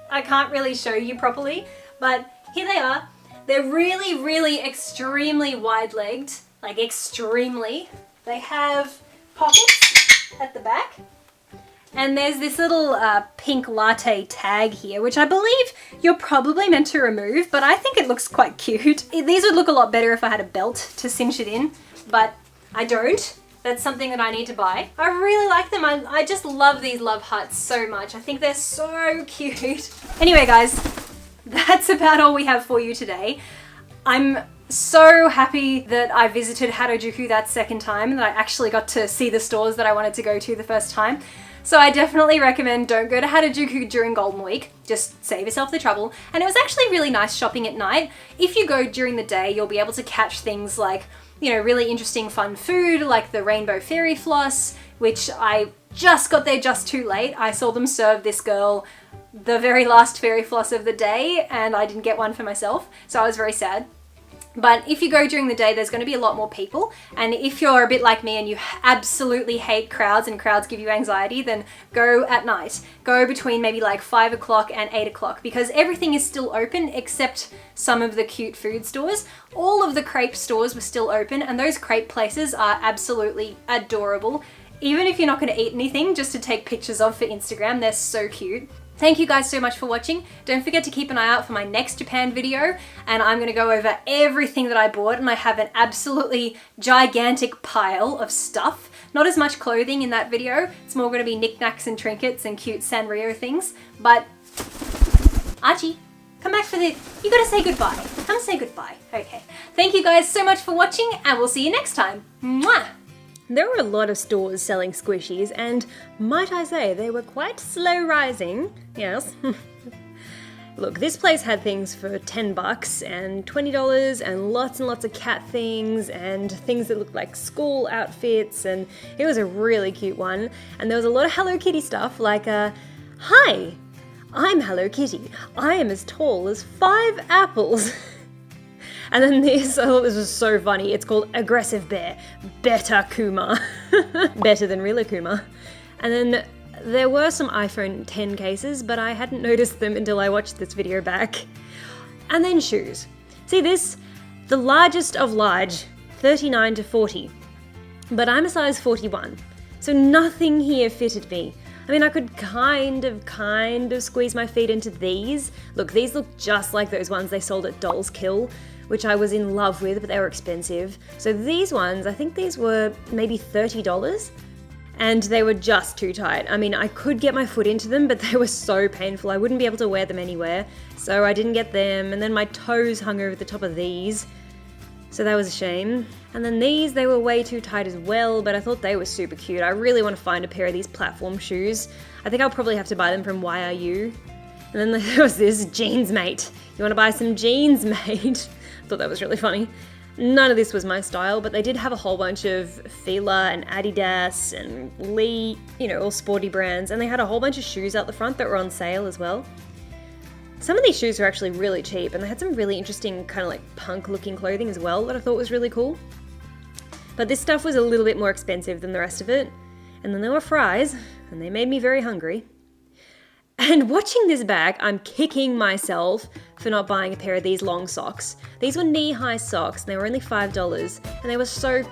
I can't really show you properly, but here they are. They're really, really extremely wide-legged, like extremely. They have pockets at the back. And there's this little pink latte tag here, which I believe you're probably meant to remove, but I think it looks quite cute. These would look a lot better if I had a belt to cinch it in, but I don't. That's something that I need to buy. I really like them. I just love these love hearts so much. I think they're so cute. Anyway, guys, that's about all we have for you today. I'm so happy that I visited Harajuku that second time and that I actually got to see the stores that I wanted to go to the first time. So I definitely recommend don't go to Harajuku during Golden Week. Just save yourself the trouble. And it was actually really nice shopping at night. If you go during the day, you'll be able to catch things like, you know, really interesting fun food like the Rainbow Fairy Floss, which I just got there just too late. I saw them serve this girl the very last fairy floss of the day and I didn't get one for myself, so I was very sad. But if you go during the day, there's going to be a lot more people. And if you're a bit like me and you absolutely hate crowds and crowds give you anxiety, then go at night. Go between maybe like 5 o'clock and 8 o'clock because everything is still open except some of the cute food stores. All of the crepe stores were still open and those crepe places are absolutely adorable. Even if you're not going to eat anything, just to take pictures of for Instagram, they're so cute. Thank you guys so much for watching. Don't forget to keep an eye out for my next Japan video and I'm going to go over everything that I bought and I have an absolutely gigantic pile of stuff. Not as much clothing in that video. It's more going to be knickknacks and trinkets and cute Sanrio things. But Archie, come back for the... You gotta say goodbye. Come say goodbye. Okay. Thank you guys so much for watching and we'll see you next time. Mwah! There were a lot of stores selling squishies, and might I say, they were quite slow rising. Yes. Look, this place had things for $10 and $20 and lots of cat things and things that looked like school outfits, and it was a really cute one. And there was a lot of Hello Kitty stuff like, hi, I'm Hello Kitty. I am as tall as 5 apples. And then this, oh, this was so funny. It's called Aggressive Bear, Better Kuma. Better than real Kuma. And then there were some iPhone 10 cases, but I hadn't noticed them until I watched this video back. And then shoes. See this? The largest of large, 39 to 40. But I'm a size 41, so nothing here fitted me. I mean, I could kind of squeeze my feet into these. Look, these look just like those ones they sold at Dolls Kill, which I was in love with, but they were expensive. So these ones, I think these were maybe $30, and they were just too tight. I mean, I could get my foot into them, but they were so painful. I wouldn't be able to wear them anywhere, so I didn't get them. And then my toes hung over the top of these, so that was a shame. And then these, they were way too tight as well, but I thought they were super cute. I really want to find a pair of these platform shoes. I think I'll probably have to buy them from YRU. And then there was this jeans mate. You want to buy some jeans, mate? I thought that was really funny. None of this was my style, but they did have a whole bunch of Fila and Adidas and Lee, you know, all sporty brands, and they had a whole bunch of shoes out the front that were on sale as well. Some of these shoes were actually really cheap, and they had some really interesting kind of like punk looking clothing as well that I thought was really cool. But this stuff was a little bit more expensive than the rest of it. And then there were fries, and they made me very hungry. And watching this bag, I'm kicking myself for not buying a pair of these long socks. These were knee-high socks, and they were only $5, and they were so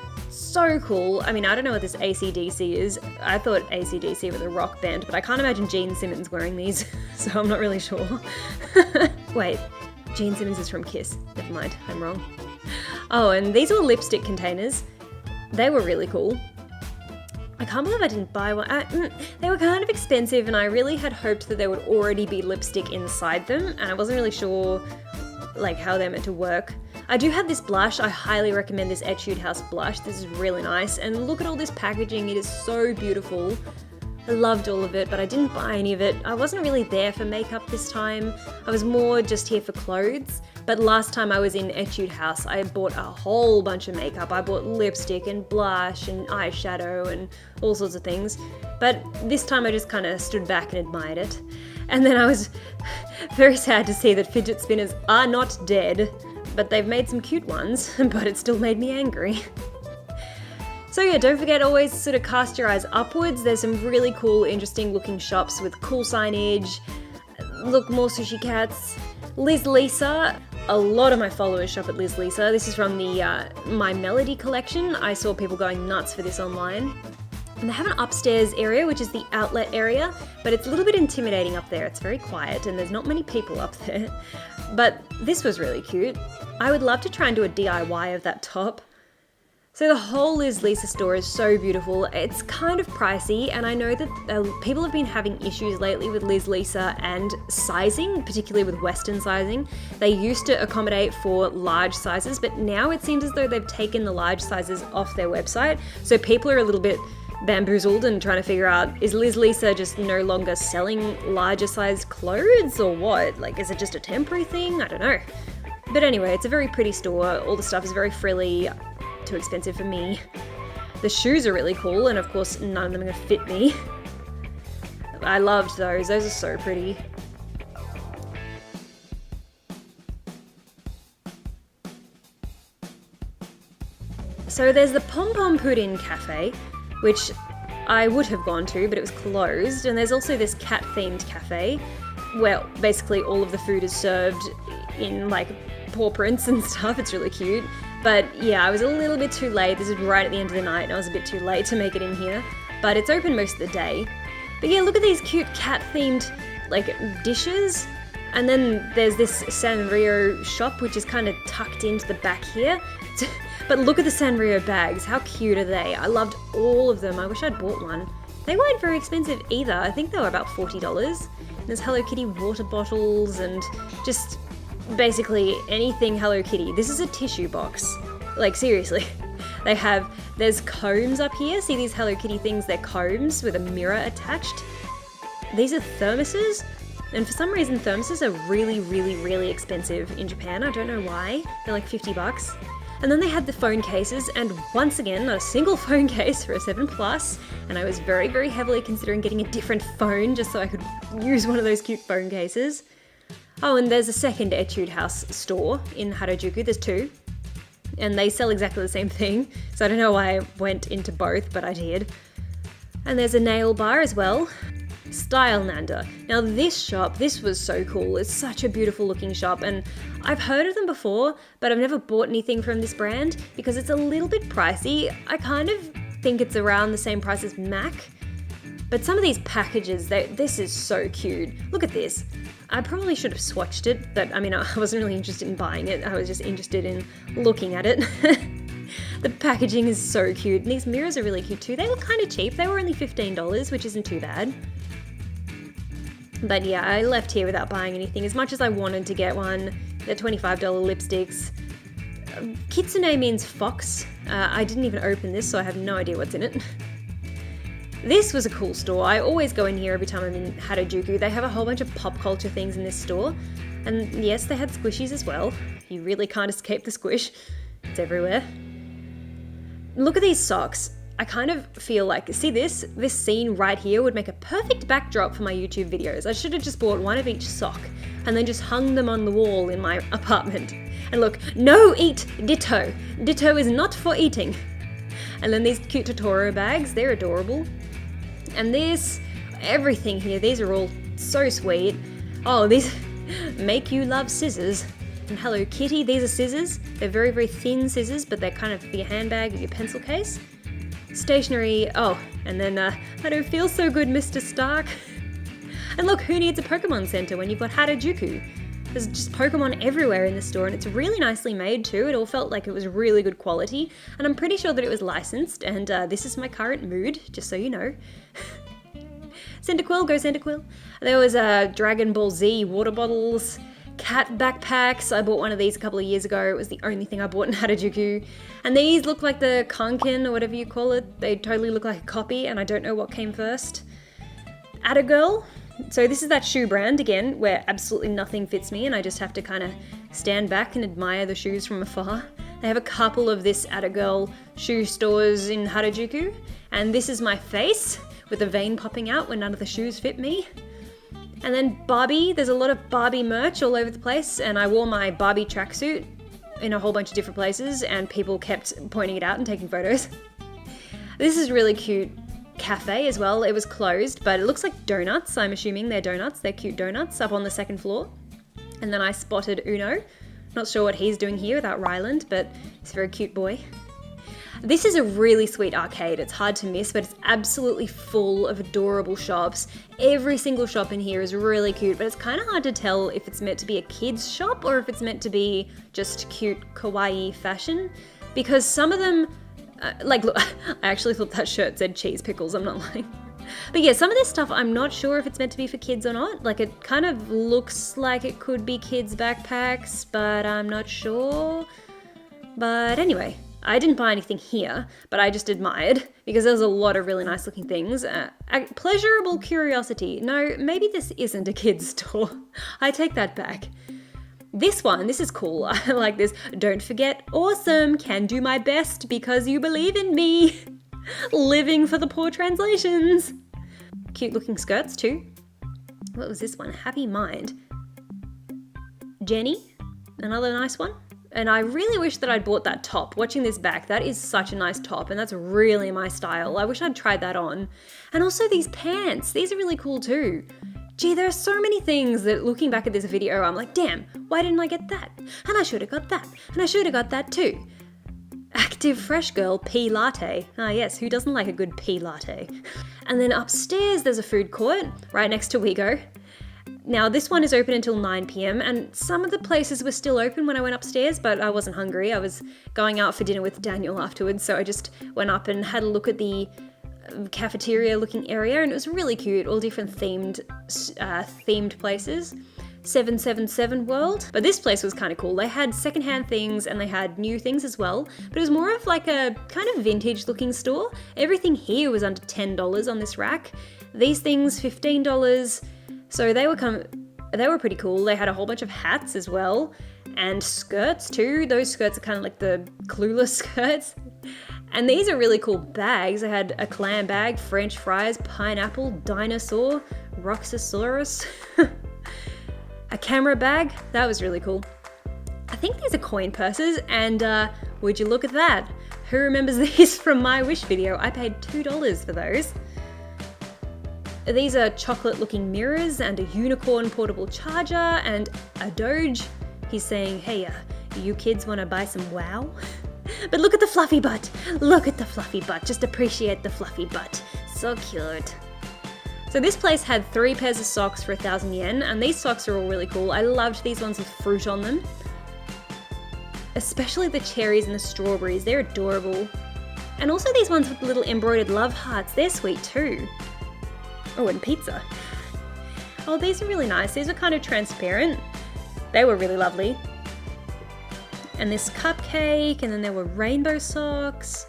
cool. I mean, I don't know what this AC/DC is. I thought AC/DC was a rock band, but I can't imagine Gene Simmons wearing these, so I'm not really sure. Wait, Gene Simmons is from Kiss. Never mind, I'm wrong. Oh, and these were lipstick containers. They were really cool. I can't believe I didn't buy one. They were kind of expensive and I really had hoped that there would already be lipstick inside them, and I wasn't really sure like how they're meant to work. I do have this blush. I highly recommend this Etude House blush. This is really nice, and look at all this packaging. It is so beautiful. I loved all of it, but I didn't buy any of it. I wasn't really there for makeup this time. I was more just here for clothes. But last time I was in Etude House, I bought a whole bunch of makeup. I bought lipstick and blush and eyeshadow and all sorts of things. But this time I just kind of stood back and admired it. And then I was very sad to see that fidget spinners are not dead, but they've made some cute ones, but it still made me angry. So yeah, don't forget always sort of cast your eyes upwards. There's some really cool, interesting looking shops with cool signage. Look, more sushi cats. Liz Lisa. A lot of my followers shop at Liz Lisa. This is from the My Melody collection. I saw people going nuts for this online. And they have an upstairs area, which is the outlet area, but it's a little bit intimidating up there. It's very quiet and there's not many people up there. But this was really cute. I would love to try and do a DIY of that top. So the whole Liz Lisa store is so beautiful. It's kind of pricey, and I know that people have been having issues lately with Liz Lisa and sizing, particularly with Western sizing. They used to accommodate for large sizes, but now it seems as though they've taken the large sizes off their website. So people are a little bit bamboozled and trying to figure out, is Liz Lisa just no longer selling larger sized clothes or what? Like, is it just a temporary thing? I don't know. But anyway, it's a very pretty store. All the stuff is very frilly. Too expensive for me. The shoes are really cool, and of course none of them are going to fit me. I loved those. Those are so pretty. So there's the Pom Pom Pudding Cafe, which I would have gone to, but it was closed. And there's also this cat-themed cafe, where basically all of the food is served in like paw prints and stuff. It's really cute. But yeah, I was a little bit too late. This is right at the end of the night and I was a bit too late to make it in here. But it's open most of the day. But yeah, look at these cute cat-themed like dishes. And then there's this Sanrio shop, which is kind of tucked into the back here. But look at the Sanrio bags. How cute are they? I loved all of them. I wish I'd bought one. They weren't very expensive either. I think they were about $40. There's Hello Kitty water bottles and just basically anything Hello Kitty. This is a tissue box. Like, seriously. There's combs up here. See these Hello Kitty things? They're combs with a mirror attached. These are thermoses. And for some reason, thermoses are really, really, really expensive in Japan. I don't know why. They're like $50. And then they had the phone cases, and once again, not a single phone case for a 7 Plus. And I was very, very heavily considering getting a different phone just so I could use one of those cute phone cases. Oh, and there's a second Etude House store in Harajuku. There's two. And they sell exactly the same thing. So I don't know why I went into both, but I did. And there's a nail bar as well. Style Nanda. Now this shop, this was so cool. It's such a beautiful looking shop, and I've heard of them before, but I've never bought anything from this brand because it's a little bit pricey. I kind of think it's around the same price as MAC. But some of these packages, this is so cute. Look at this. I probably should have swatched it, but I mean, I wasn't really interested in buying it. I was just interested in looking at it. The packaging is so cute. And these mirrors are really cute too. They look kind of cheap. They were only $15, which isn't too bad. But yeah, I left here without buying anything. As much as I wanted to get one, they're $25 lipsticks. Kitsune means fox. I didn't even open this, so I have no idea what's in it. This was a cool store. I always go in here every time I'm in Harajuku. They have a whole bunch of pop culture things in this store. And yes, they had squishies as well. You really can't escape the squish. It's everywhere. Look at these socks. I kind of feel like, see this scene right here would make a perfect backdrop for my YouTube videos. I should have just bought one of each sock and then just hung them on the wall in my apartment. And look, no eat ditto. Ditto is not for eating. And then these cute Totoro bags, they're adorable. And this, everything here, these are all so sweet. Oh, these make you love scissors. And Hello Kitty, these are scissors. They're very, very thin scissors, but they're kind of for your handbag or your pencil case. Stationery, oh, and then I don't feel so good, Mr. Stark. And look, who needs a Pokemon Center when you've got Harajuku? There's just Pokemon everywhere in the store, and it's really nicely made too. It all felt like it was really good quality, and I'm pretty sure that it was licensed, and this is my current mood, just so you know. Cyndaquil, go Cyndaquil. There was Dragon Ball Z water bottles, cat backpacks. I bought one of these a couple of years ago. It was the only thing I bought in Harajuku. And these look like the Kanken or whatever you call it. They totally look like a copy, and I don't know what came first. Attagirl. So this is that shoe brand, again, where absolutely nothing fits me and I just have to kind of stand back and admire the shoes from afar. They have a couple of this Attagirl shoe stores in Harajuku, and this is my face with a vein popping out when none of the shoes fit me. And then Barbie, there's a lot of Barbie merch all over the place, and I wore my Barbie tracksuit in a whole bunch of different places, and people kept pointing it out and taking photos. This is really cute cafe as well. It was closed, but it looks like donuts. I'm assuming they're donuts. They're cute donuts up on the second floor. And then I spotted Uno. Not sure what he's doing here without Ryland, but he's a very cute boy. This is a really sweet arcade. It's hard to miss, but it's absolutely full of adorable shops. Every single shop in here is really cute, but it's kind of hard to tell if it's meant to be a kid's shop or if it's meant to be just cute kawaii fashion, because some of them Like, look, I actually thought that shirt said cheese pickles, I'm not lying. But yeah, some of this stuff, I'm not sure if it's meant to be for kids or not. Like, it kind of looks like it could be kids' backpacks, but I'm not sure. But anyway, I didn't buy anything here, but I just admired because there's a lot of really nice looking things. Pleasurable curiosity. No, maybe this isn't a kid's store. I take that back. This is cool. I like this. Don't forget, awesome, can do my best because you believe in me. Living for the poor translations. Cute looking skirts too. What was this one? Happy Mind. Jenny, another nice one. And I really wish that I'd bought that top. Watching this back, that is such a nice top and that's really my style. I wish I'd tried that on. And also these pants, these are really cool too. Gee, there are so many things that looking back at this video, I'm like, damn, why didn't I get that? And I should have got that. And I should have got that too. Active Fresh Girl Pea Latte. Ah yes, who doesn't like a good pea latte? And then upstairs there's a food court right next to WeGo. Now this one is open until 9 p.m. and some of the places were still open when I went upstairs, but I wasn't hungry. I was going out for dinner with Daniel afterwards, so I just went up and had a look at the cafeteria looking area, and it was really cute, all different themed places. 777 World. But this place was kind of cool. They had secondhand things and they had new things as well, but it was more of like a kind of vintage looking store. Everything here was under $10 on this rack. These things, $15. So they were pretty cool. They had a whole bunch of hats as well and skirts too. Those skirts are kind of like the Clueless skirts. And these are really cool bags. I had a clam bag, French fries, pineapple, dinosaur, Roxosaurus. A camera bag, that was really cool. I think these are coin purses, and would you look at that? Who remembers these from my Wish video? I paid $2 for those. These are chocolate looking mirrors and a unicorn portable charger and a Doge. He's saying, hey, you kids wanna buy some wow? But look at the fluffy butt. Look at the fluffy butt. Just appreciate the fluffy butt. So cute. So this place had 3 pairs of socks for 1,000 yen, and these socks are all really cool. I loved these ones with fruit on them. Especially the cherries and the strawberries, they're adorable. And also these ones with little embroidered love hearts, they're sweet too. Oh, and pizza. Oh, these are really nice. These are kind of transparent. They were really lovely. And this cupcake, and then there were rainbow socks.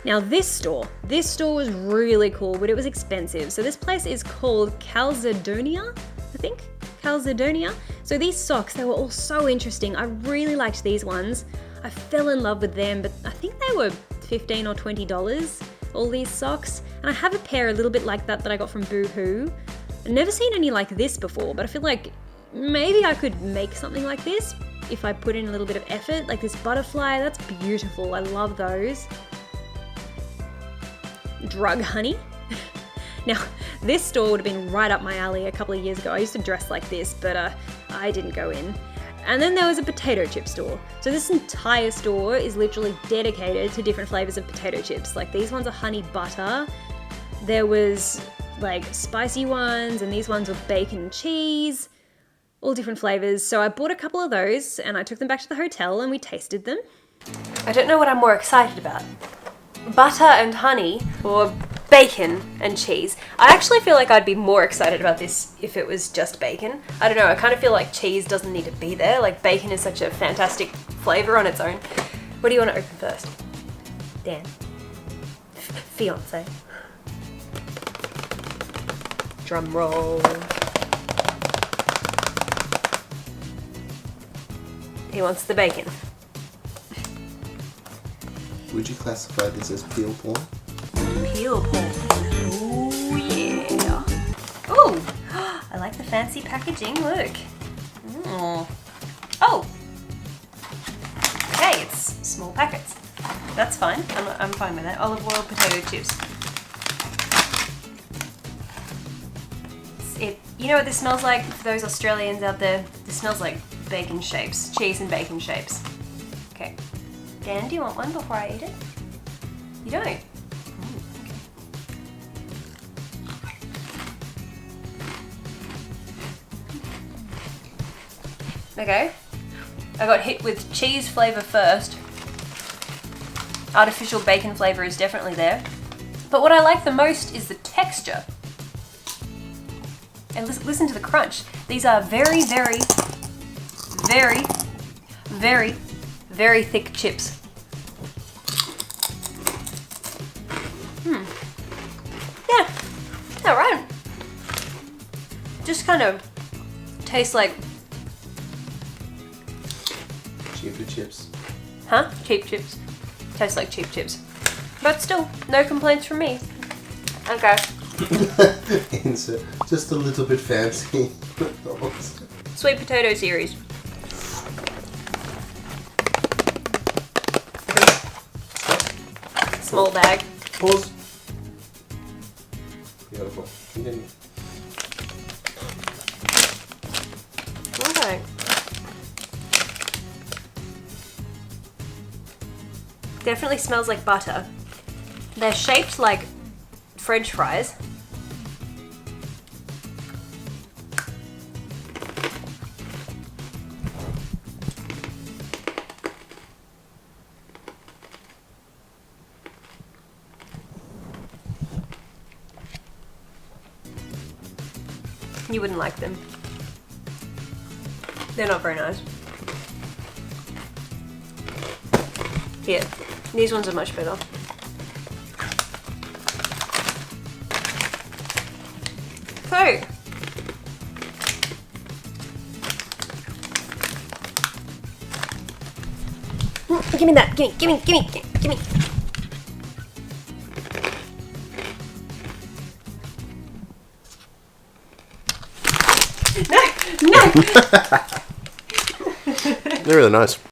Now this store was really cool, but it was expensive. So this place is called Calzedonia, I think. Calzedonia. So these socks, they were all so interesting. I really liked these ones. I fell in love with them, but I think they were $15 or $20, all these socks. And I have a pair a little bit like that I got from Boohoo. I've never seen any like this before, but I feel like maybe I could make something like this if I put in a little bit of effort. Like this butterfly, that's beautiful. I love those. Drug honey. Now, this store would have been right up my alley a couple of years ago. I used to dress like this, but I didn't go in. And then there was a potato chip store. So this entire store is literally dedicated to different flavors of potato chips. Like these ones are honey butter. There was like spicy ones, and these ones were bacon and cheese. All different flavors. So I bought a couple of those and I took them back to the hotel and we tasted them. I don't know what I'm more excited about. Butter and honey or bacon and cheese. I actually feel like I'd be more excited about this if it was just bacon. I don't know, I kind of feel like cheese doesn't need to be there. Like bacon is such a fantastic flavor on its own. What do you want to open first? Dan. Fiance. Drum roll. He wants the bacon. Would you classify this as peel porn? Peel porn. Oh yeah. Oh, I like the fancy packaging. Look. Oh. Okay, it's small packets. That's fine. I'm fine with that. Olive oil, potato chips. You know what this smells like? For those Australians out there, this smells like bacon shapes, cheese and bacon shapes. Okay. Dan, do you want one before I eat it? You don't? Okay. I got hit with cheese flavour first. artificial bacon flavour is definitely there. But what I like the most is the texture. And listen to the crunch. These are very, very, very, very, very thick chips. Yeah, alright. Just kind of tastes like... Cheaper chips. Huh? Cheap chips. Tastes like cheap chips. But still, no complaints from me. Okay. Insert. Just a little bit fancy. Sweet potato series. Small bag. Pause. Beautiful. Continue. Okay. Definitely smells like butter. They're shaped like French fries. You wouldn't like them. They're not very nice. Yeah, these ones are much better. So, give me that. Give me. No. They're really nice.